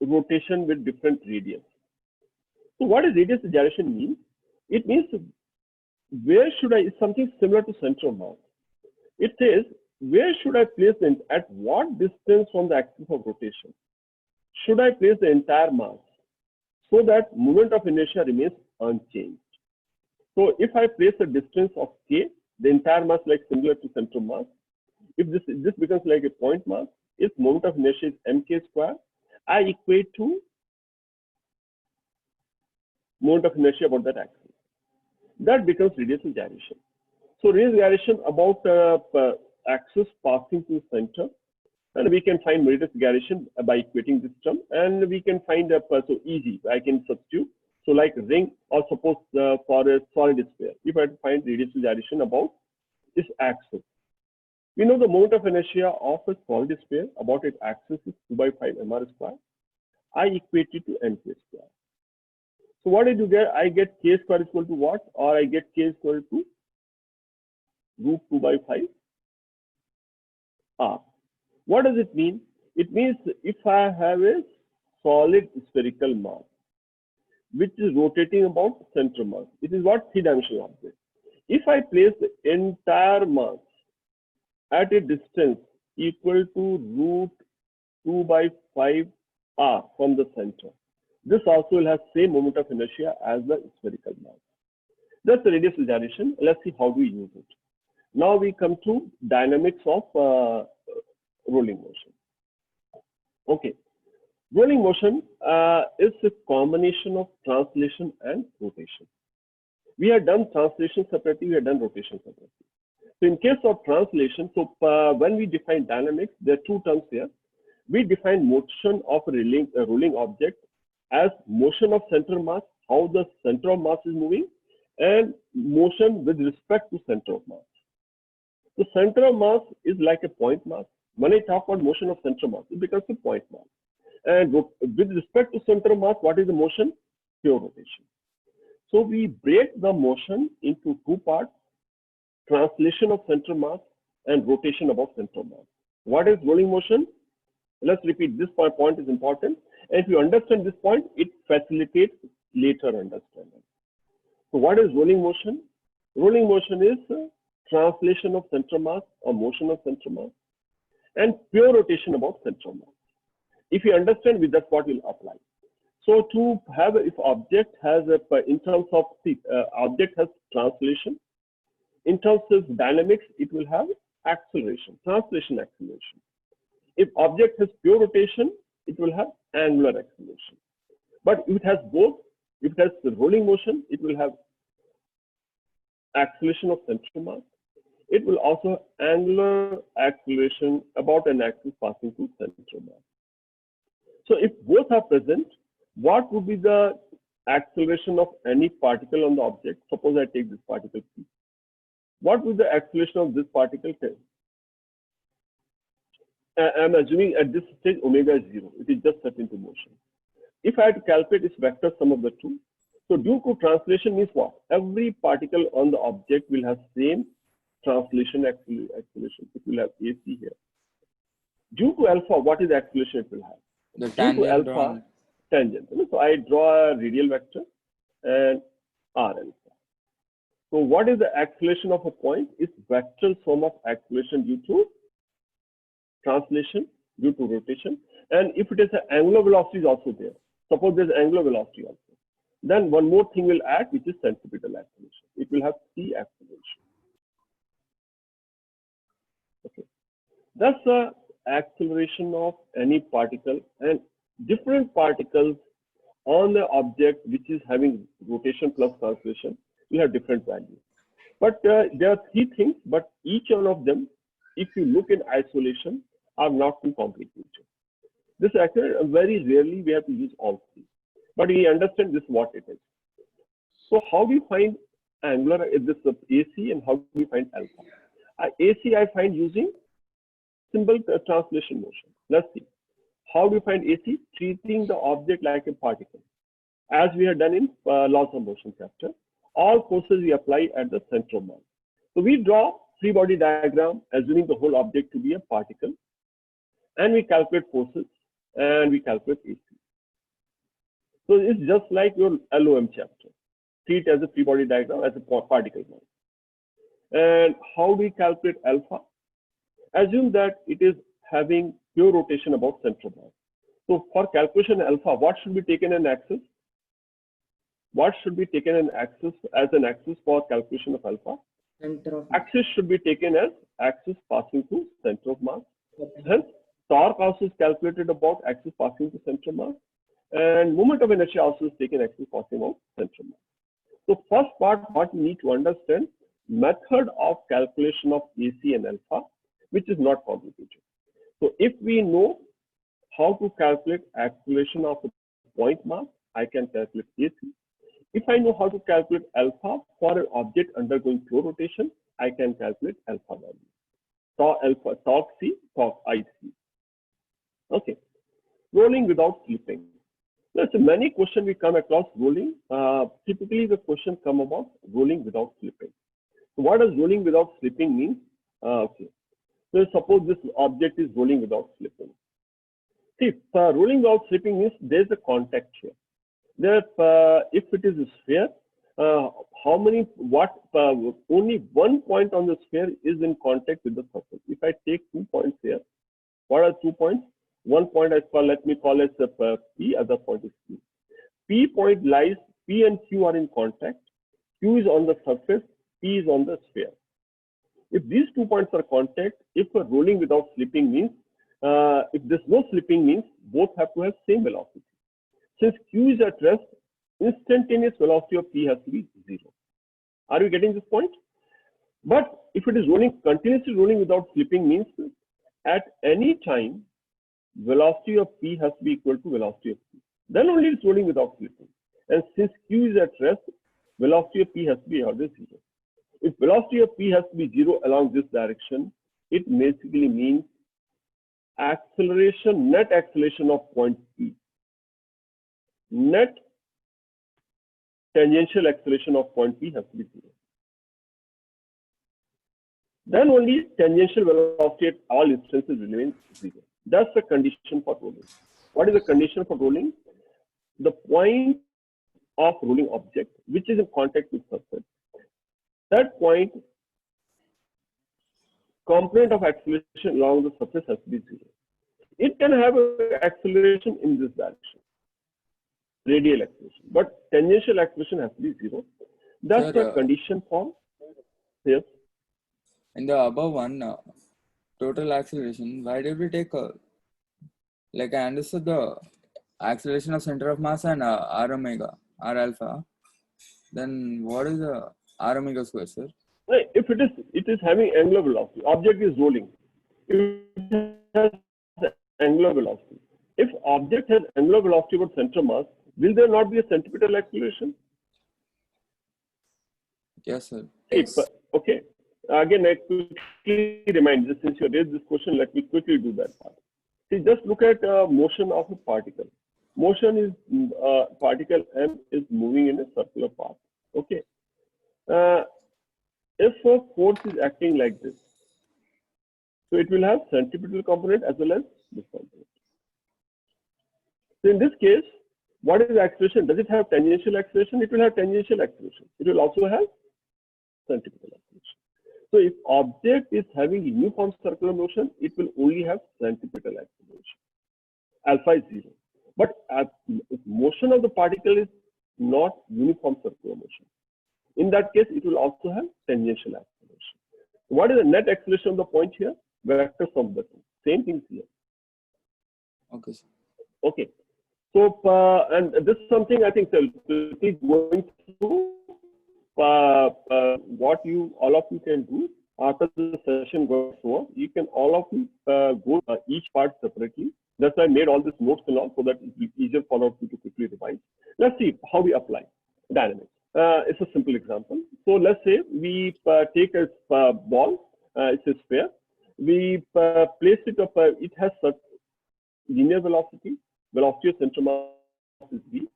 rotation with different radius. So what does radius of gyration mean? It means where should I, it's something similar to center of mass. It says, where should I place it, at what distance from the axis of rotation should I place the entire mass so that moment of inertia remains unchanged. So if I place a distance of k, the entire mass like similar to center of mass. If this becomes like a point mass, if moment of inertia is mk square, I equate to moment of inertia about that axis. That becomes radius of gyration. So radius of gyration about axis passing through center, and we can find radius of gyration by equating this term, and we can find so easy. I can substitute. So like ring, or suppose for a solid sphere, if I had to find radius of gyration about this axis, we know the moment of inertia of a solid sphere about its axis is 2/5 mr square. I equate it to mk square. So what did you get? I get k square is equal to what? Or I get k square to root 2/5 r. What does it mean? It means if I have a solid spherical mass which is rotating about center mass, it is what three-dimensional object. If I place the entire mass at a distance equal to root 2/5 r from the center, this also will have same moment of inertia as the spherical mass. That's the radius of gyration. Let's see how do we use it. Now we come to dynamics of rolling motion. Okay, rolling motion is a combination of translation and rotation. We have done translation separately, we have done rotation separately. So in case of translation, so when we define dynamics, there are two terms here. We define motion of a rolling object as motion of center mass, how the center of mass is moving, and motion with respect to center of mass. The center of mass is like a point mass. When I talk about motion of center mass, it becomes a point mass. And with respect to center of mass, what is the motion? Pure rotation. So we break the motion into two parts: translation of center mass and rotation about center of mass. What is rolling motion? Let's repeat, this point is important. And if you understand this point, it facilitates later understanding. So what is rolling motion? Rolling motion is translation of center mass or motion of center mass and pure rotation about center mass. If you understand, that's what will apply. So to have, if object has a, in terms of the object has translation, in terms of dynamics, it will have acceleration, translation acceleration. If object has pure rotation, it will have angular acceleration. But if it has both, if it has the rolling motion, it will have acceleration of center mass. It will also have angular acceleration about an axis passing through center mass. So if both are present, what would be the acceleration of any particle on the object? Suppose I take this particle P. What would the acceleration of this particle take? I'm assuming at this stage omega is 0. It is just set into motion. If I had to calculate its vector sum of the two, so due to translation means what? Every particle on the object will have same translation acceleration. It will have AC here. Due to alpha, what is the acceleration it will have? The Due to tangent alpha, tangent. So I draw a radial vector and R alpha. So what is the acceleration of a point? It's vector sum of acceleration due to translation, due to rotation. And if it is an angular velocity is also there. Suppose there's angular velocity also. Then one more thing will add, which is centripetal acceleration. It will have C acceleration. Okay. That's the acceleration of any particle, and different particles on the object which is having rotation plus translation will have different values. But there are three things, but each one of them, if you look in isolation, are not too complicated. This actually very rarely we have to use all three, but we understand this what it is. So how do you find angular this AC and how do you find alpha? AC I find using symbol translation motion. Let's see. How do you find AC? Treating the object like a particle. As we have done in laws of motion chapter, all forces we apply at the center of mass. So we draw free body diagram assuming the whole object to be a particle, and we calculate forces and we calculate AC. So it's just like your LOM chapter. Treat as a free body diagram as a particle mass. And how do we calculate alpha? Assume that it is having pure rotation about center of mass. So for calculation alpha, what should be taken an axis? What should be taken an axis as an axis for calculation of alpha? Center of Axis should be taken as axis passing through center of mass. Hence, torque also is calculated about axis passing to center of mass, and moment of inertia also is taken axis passing out center of mass. So first part, what we need to understand, method of calculation of AC and alpha, which is not complicated. So if we know how to calculate acceleration of a point mass, I can calculate AC. If I know how to calculate alpha for an object undergoing pure rotation, I can calculate alpha value. Torque C, torque IC. Okay. Rolling without slipping. There's many questions we come across rolling. Typically, the question come about rolling without slipping. So what does rolling without slipping mean? Okay. So suppose this object is rolling without slipping. See, rolling without slipping means there's a contact here. If it is a sphere, only one point on the sphere is in contact with the surface. If I take 2 points here, what are 2 points? One point let me call it P, other point is Q. P point lies, P and Q are in contact. Q is on the surface, P is on the sphere. If these 2 points are contact, if a rolling without slipping means, if there's no slipping means both have to have same velocity. Since Q is at rest, instantaneous velocity of P has to be 0. Are you getting this point? But if it is continuously rolling without slipping means at any time, velocity of P has to be equal to velocity of P. Then only it's rolling without slipping. And since Q is at rest, velocity of P has to be always 0. If velocity of P has to be 0 along this direction, it basically means acceleration, net acceleration of point P. Net tangential acceleration of point P has to be 0. Then only tangential velocity at all instances remains 0. That's the condition for rolling. What is the condition for rolling? The point of rolling object, which is in contact with surface, that point component of acceleration along the surface has to be 0. It can have an acceleration in this direction, radial acceleration, but tangential acceleration has to be 0. That's the condition for, yes. In the above one, total acceleration, why did we take like I understood the acceleration of center of mass and r omega, r alpha. Then what is the r omega square, sir? If it is having angular velocity, object is rolling. It has angular velocity. If object has angular velocity about center mass, will there not be a centripetal acceleration? Yes, sir. Yes. Okay. Again, I quickly remind this, since you raised this question, let me quickly do that part. See, just look at motion of a particle. Motion is particle M is moving in a circular path. Okay. If a force is acting like this, so it will have centripetal component as well as this component. So in this case, what is the acceleration? Does it have tangential acceleration? It will have tangential acceleration. It will also have centripetal acceleration. So if object is having uniform circular motion, it will only have centripetal acceleration. Alpha is 0. But if motion of the particle is not uniform circular motion, in that case, it will also have tangential acceleration. What is the net acceleration of the point here? Vector sum the two. Same thing here. Okay, sir. Okay. So, and this is something I think going through what all of you can do after the session goes over, you can all of you go each part separately. That's why I made all these notes and all, so that it will be easier for all of you to quickly revise. Let's see how we apply dynamics. It's a simple example. So let's say we take a ball, it's a sphere. We place it up, it has such linear velocity of center mass is v.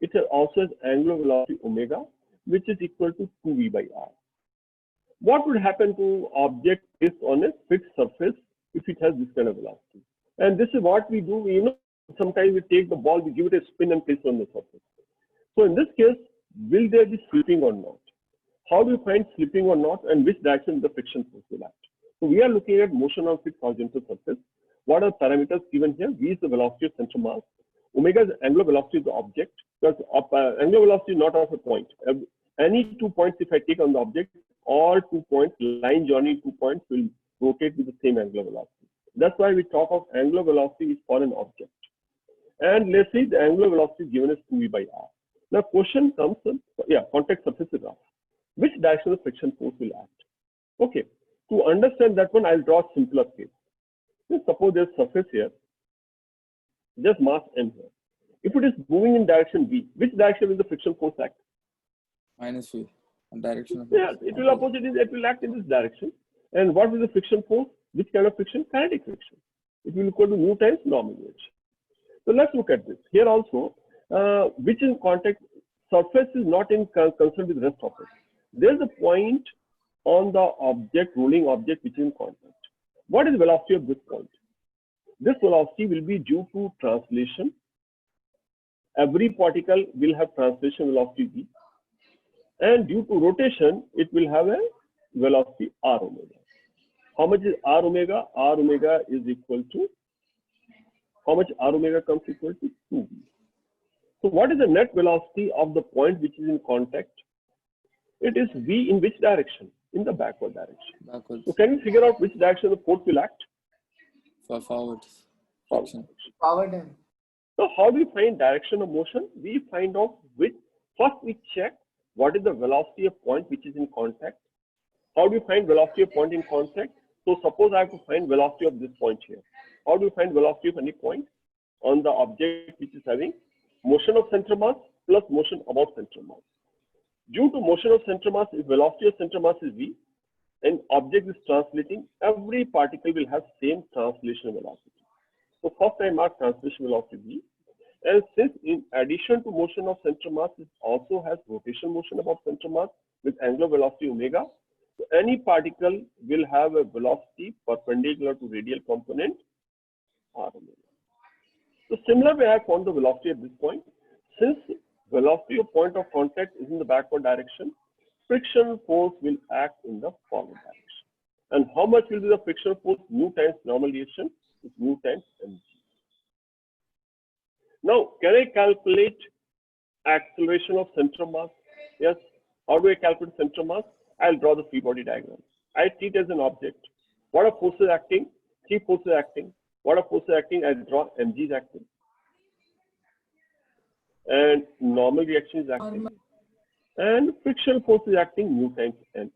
It also has angular velocity omega, which is equal to 2v by r. What would happen to object placed on a fixed surface if it has this kind of velocity? And this is what we do. You know, sometimes we take the ball, we give it a spin and place it on the surface. So in this case, will there be slipping or not? How do you find slipping or not, and which direction the friction force will act? So we are looking at motion on fixed horizontal surface. What are parameters given here? V is the velocity of center mass. Omega is the angular velocity of the object. Because angular velocity is not of a point. Any 2 points, if I take on the object, all 2 points, line joining 2 points will rotate with the same angular velocity. That's why we talk of angular velocity for an object. And let's say the angular velocity given as 2v by r. Now question comes, contact surface is r. Which direction the friction force will act? Okay, to understand that one, I'll draw a simpler case. Let's suppose there's surface here, there's mass m here. If it is moving in direction v, which direction will the friction force act? Minus v, direction of it will opposite, it will act in this direction. And what is the friction force? Which kind of friction? Kinetic friction. It will equal to mu times normal velocity. So let's look at this. Here also, which in contact, surface is not in concern with the rest of it. There's a point on the object, rolling object, which is in contact. What is the velocity of this point? This velocity will be due to translation. Every particle will have translation velocity v. And due to rotation, it will have a velocity r omega. How much is r omega? R omega is equal to, how much r omega comes equal to 2v. So what is the net velocity of the point which is in contact? It is v in which direction? In the backward direction. Backwards. So can you figure out which direction the force will act? For forward. Forward and So how do we find direction of motion? We find out which, first we check what is the velocity of point which is in contact. How do you find velocity of point in contact? So suppose I have to find velocity of this point here. How do you find velocity of any point on the object which is having motion of center mass plus motion about center mass? Due to motion of center mass, if velocity of center mass is v and object is translating, every particle will have same translation velocity. So first I mark translation velocity v. And since in addition to motion of center mass, it also has rotation motion about center mass with angular velocity omega, so any particle will have a velocity perpendicular to radial component r omega. So similar way I found the velocity at this point. Since velocity of point of contact is in the backward direction, friction force will act in the forward direction. And how much will be the friction force? Mu times normal deviation is mu times mg. Now, can I calculate acceleration of center mass? Yes. How do I calculate center mass? I'll draw the free body diagram. I treat it as an object. What are forces acting? Three forces acting. What are forces acting? I draw mg is acting. And normal reaction is acting. And frictional force is acting mu times n.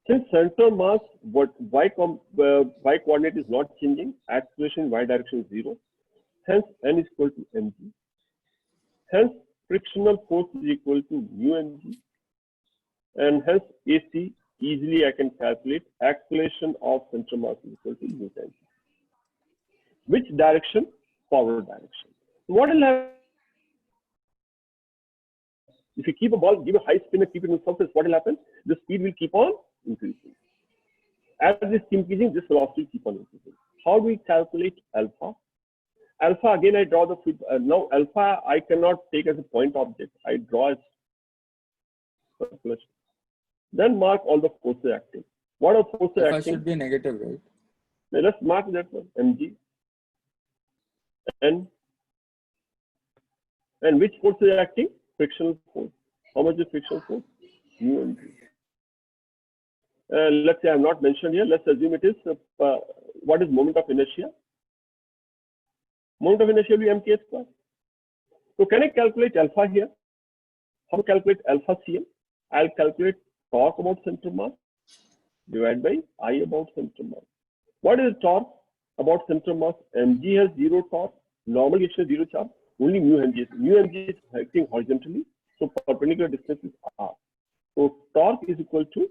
Since center mass, y coordinate is not changing, acceleration in y direction is 0. Hence, n is equal to mg. Hence, frictional force is equal to mu mg. And hence, AC, easily I can calculate acceleration of center mass is equal to mu times. Which direction? Forward direction. What will happen? If you keep a ball, give a high spin and keep it on the surface, what will happen? The speed will keep on increasing. As this keeps increasing, this velocity will keep on increasing. How do we calculate alpha? Alpha, again, I draw the, now alpha I cannot take as a point object. I draw as circulation. Then mark all the forces acting. What are forces Alpha acting? should be negative, right? Now let's mark that one, mg. And which force is acting? Frictional force. How much is frictional force? Mu mg. Let's say I have not mentioned here. Let's assume it is what is moment of inertia? Moment of inertia will be mk square. So can I calculate alpha here? How to calculate alpha cm? I'll calculate torque about center mass divided by I about center mass. What is torque about center mass? Mg has zero torque, normal reaction has zero charge, only mu mg is acting horizontally, so perpendicular distance is r. So torque is equal to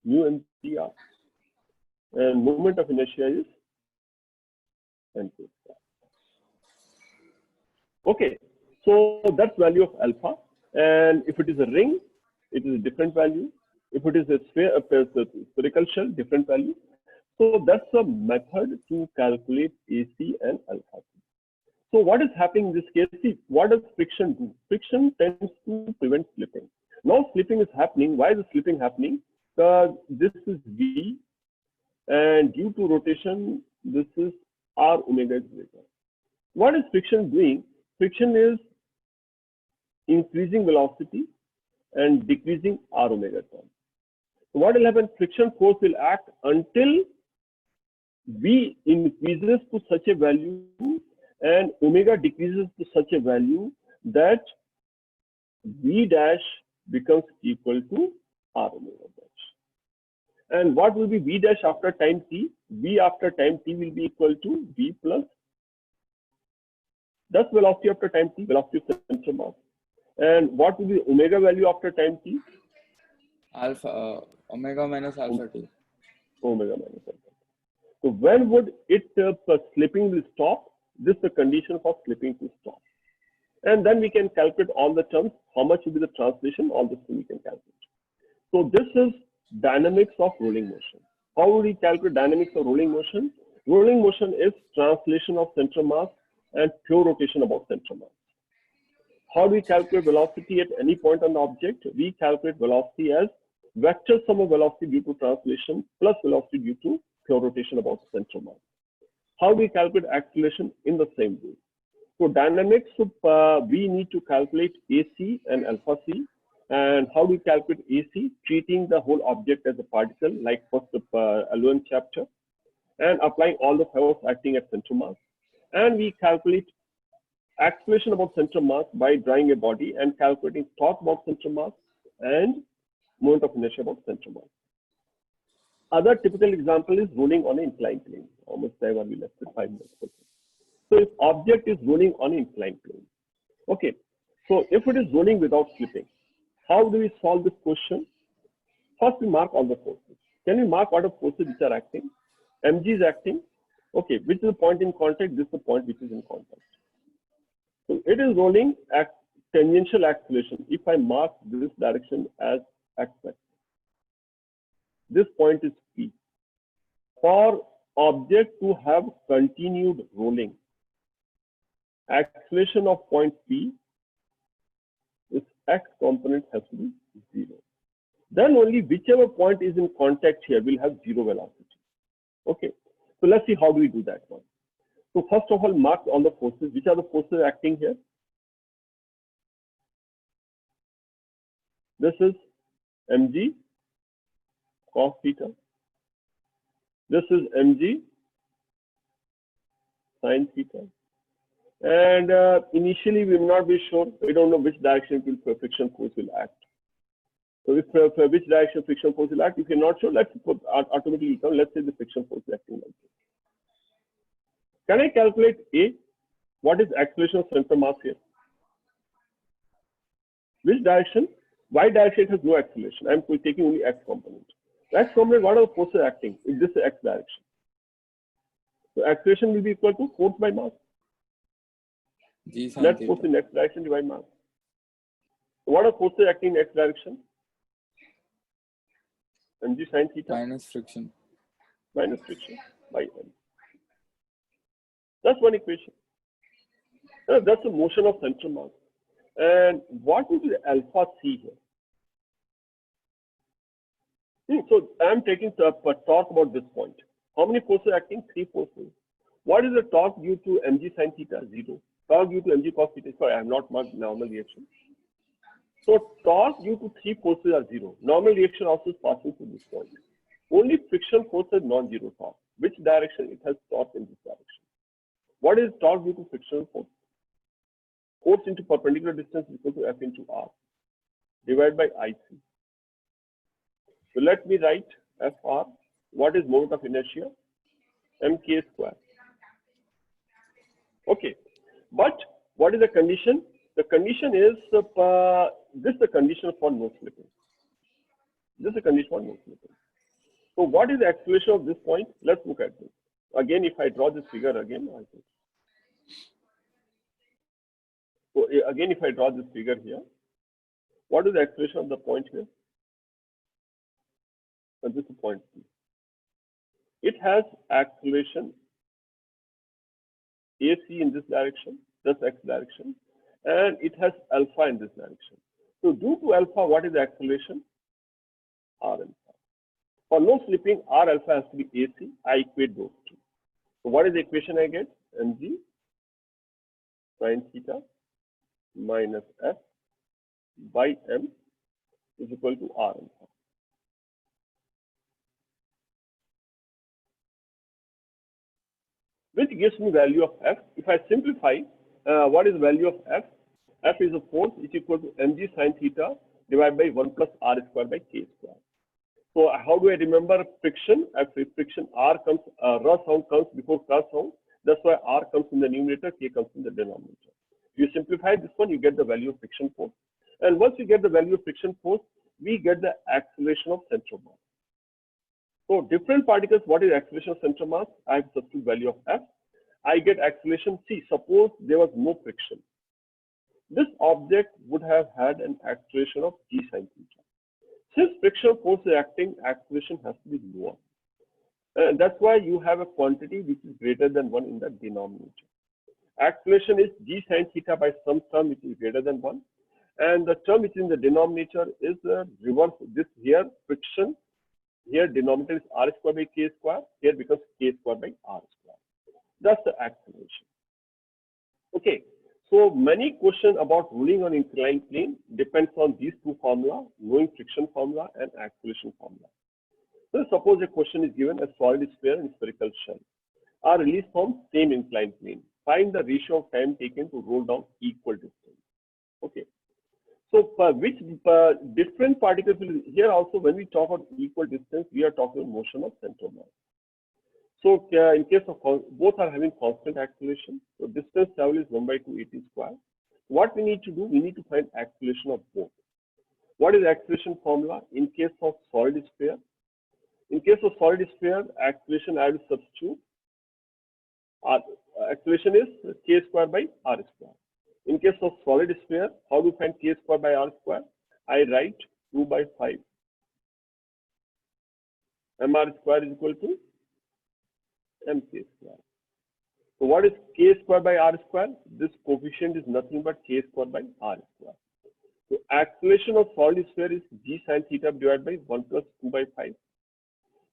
mu mg r, and moment of inertia is n2. Okay, so that's value of alpha, and if it is a ring, it is a different value. If it is a sphere, a spherical shell, different value. So that's a method to calculate AC and alpha. So what is happening in this case? See, what does friction do? Friction tends to prevent slipping. Now slipping is happening. Why is the slipping happening? Because this is V, and due to rotation, this is R omega is greater. What is friction doing? Friction is increasing velocity and decreasing R omega term. So what will happen? Friction force will act until V increases to such a value and omega decreases to such a value that V dash becomes equal to R omega dash. And what will be V dash after time t? V after time t will be equal to V plus, that's velocity after time t, velocity of center mass. And what will be the omega value after time t? Alpha, omega minus alpha t. Omega minus alpha. So when would it slipping will stop? This is the condition for slipping to stop. And then we can calculate all the terms, how much will be the translation, all this thing we can calculate. So this is dynamics of rolling motion. How would we calculate dynamics of rolling motion? Rolling motion is translation of center mass and pure rotation about center mass. How do we calculate velocity at any point on the object? We calculate velocity as vector sum of velocity due to translation plus velocity due to pure rotation about center mass. How do we calculate acceleration? In the same way. So dynamics, we need to calculate AC and alpha c. And how do we calculate AC? Treating the whole object as a particle, like first Alluin chapter, and applying all the forces acting at center mass. And we calculate acceleration about center mass by drawing a body and calculating torque about center mass and moment of inertia about center mass. Other typical example is rolling on an inclined plane. How much time are we left with? 5 minutes. Okay. So if object is rolling on an inclined plane, okay. So if it is rolling without slipping, how do we solve this question? First, we mark all the forces. Can we mark all the forces which are acting? Mg is acting. Okay, which is the point in contact? This is the point which is in contact. So it is rolling at tangential acceleration. If I mark this direction as x vector, this point is P. For object to have continued rolling, acceleration of point P, its x component has to be 0. Then only whichever point is in contact here will have 0 velocity. Okay, so let's see how do we do that one. So first of all, mark all the forces. Which are the forces acting here? This is mg cos theta. This is mg sin theta. And initially we will not be sure. We don't know which direction friction force will act. So if which direction friction force will act, if you're not sure, let's put automatically come. Let's say the friction force is acting like this. Can I calculate A? What is acceleration of center mass here? Which direction? Y direction has no acceleration. I'm taking only x component. X component, what are the forces acting in this x direction? So acceleration will be equal to force by mass. G sin Net theta. force in x direction divided mass. So what are forces acting in x direction? Mg sin theta Minus friction. minus friction by m. That's one equation. That's the motion of center mass. And what will be the alpha c here? So I'm taking a torque about this point. How many forces acting? 3 forces. What is the torque due to mg sin theta? 0. Torque due to mg cos theta. Sorry, I have not marked normal reaction. So torque due to 3 forces are 0. Normal reaction also is passing through this point. Only friction force has non-zero torque. Which direction? It has torque in this direction. What is torque due to frictional force? Force into perpendicular distance is equal to F into R. divided by IC. So let me write FR. What is moment of inertia? Mk square. Okay, but what is the condition? The condition is this is the condition for no slipping. This is the condition for no slipping. So what is the acceleration of this point? Let's look at this. Again, if I draw this figure again, I think. So again, if I draw this figure here, what is the acceleration of the point here? And this is point P. It has acceleration AC in this direction, this X direction, and it has alpha in this direction. So due to alpha, what is the acceleration? R alpha. For no slipping, R alpha has to be AC. I equate those two. So what is the equation I get? Mg sin theta minus F by M is equal to R alpha. Which gives me value of F. If I simplify, what is the value of F? F is a force which is equal to mg sin theta divided by 1 plus R square by K square. So how do I remember friction? If friction R comes, R sound comes before K sound. That's why R comes in the numerator, K comes in the denominator. You simplify this one, you get the value of friction force. And once you get the value of friction force, we get the acceleration of center of mass. So different particles, what is acceleration of center of mass? I have substitute value of F. I get acceleration C. Suppose there was no friction. This object would have had an acceleration of G sin theta. Since frictional force is acting, acceleration has to be lower. And that's why you have a quantity which is greater than 1 in the denominator. Acceleration is G sin theta by some term which is greater than 1. And the term which is in the denominator is reverse. This here, friction. Here, denominator is R square by K square. Here becomes K square by R square. That's the acceleration. Okay. So many questions about ruling on inclined plane depends on these two formula, knowing friction formula and acceleration formula. So suppose a question is given: a solid sphere and spherical shell are released from same inclined plane. Find the ratio of time taken to roll down equal distance. Okay. So which different particles will, here also when we talk about equal distance, we are talking motion of center of mass. So in case of both are having constant acceleration, so distance travel is 1 by 2 AT square. What we need to do, we need to find acceleration of both. What is acceleration formula in case of solid sphere? In case of solid sphere, acceleration I will substitute. Acceleration is K square by R square. In case of solid sphere, how do you find K square by R square? I write 2 by 5. Mr square is equal to Mk square. So what is K square by R square? This coefficient is nothing but K square by R square. So acceleration of solid sphere is G sin theta divided by 1 plus 2 by 5.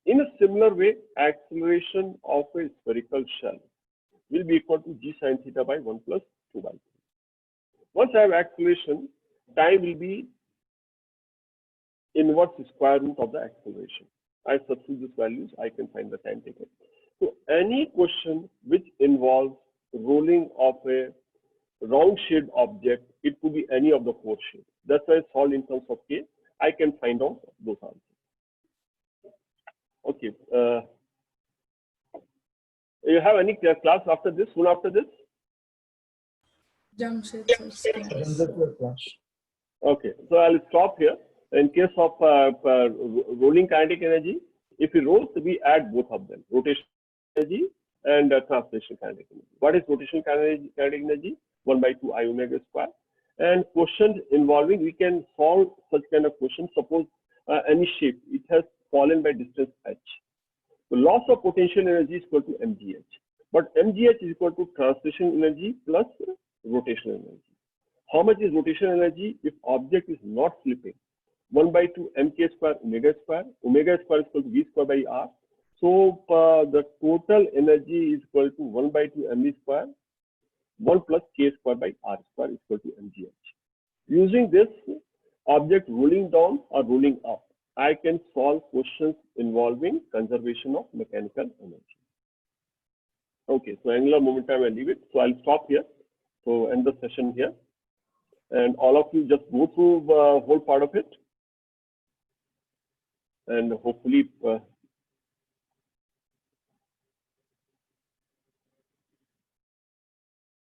In a similar way, acceleration of a spherical shell will be equal to G sin theta by 1 plus 2 by 3. Once I have acceleration, time will be inverse square root of the acceleration. I substitute these values, I can find the time taken. So any question which involves rolling of a round shaped object, it could be any of the 4 shapes. That's why it's solved in terms of K. I can find out those answers. Okay. You have any class after this? Soon after this? Jamshed's class. Okay. So I'll stop here. In case of rolling kinetic energy, if we roll, we add both of them: rotation energy and translation kinetic energy. What is rotation kinetic energy? 1 by 2 I omega square. And questions involving, we can solve such kind of questions. Suppose any shape, it has fallen by distance h. So loss of potential energy is equal to mgh. But mgh is equal to translation energy plus rotational energy. How much is rotational energy if object is not slipping? 1 by 2 mk square omega square. Omega square is equal to v square by r. So the total energy is equal to 1 by 2 mv square. 1 plus k square by r square is equal to mgh. Using this object rolling down or rolling up, I can solve questions involving conservation of mechanical energy. Okay, so angular momentum, I leave it. So I'll stop here. So end the session here. And all of you just go through the whole part of it. And hopefully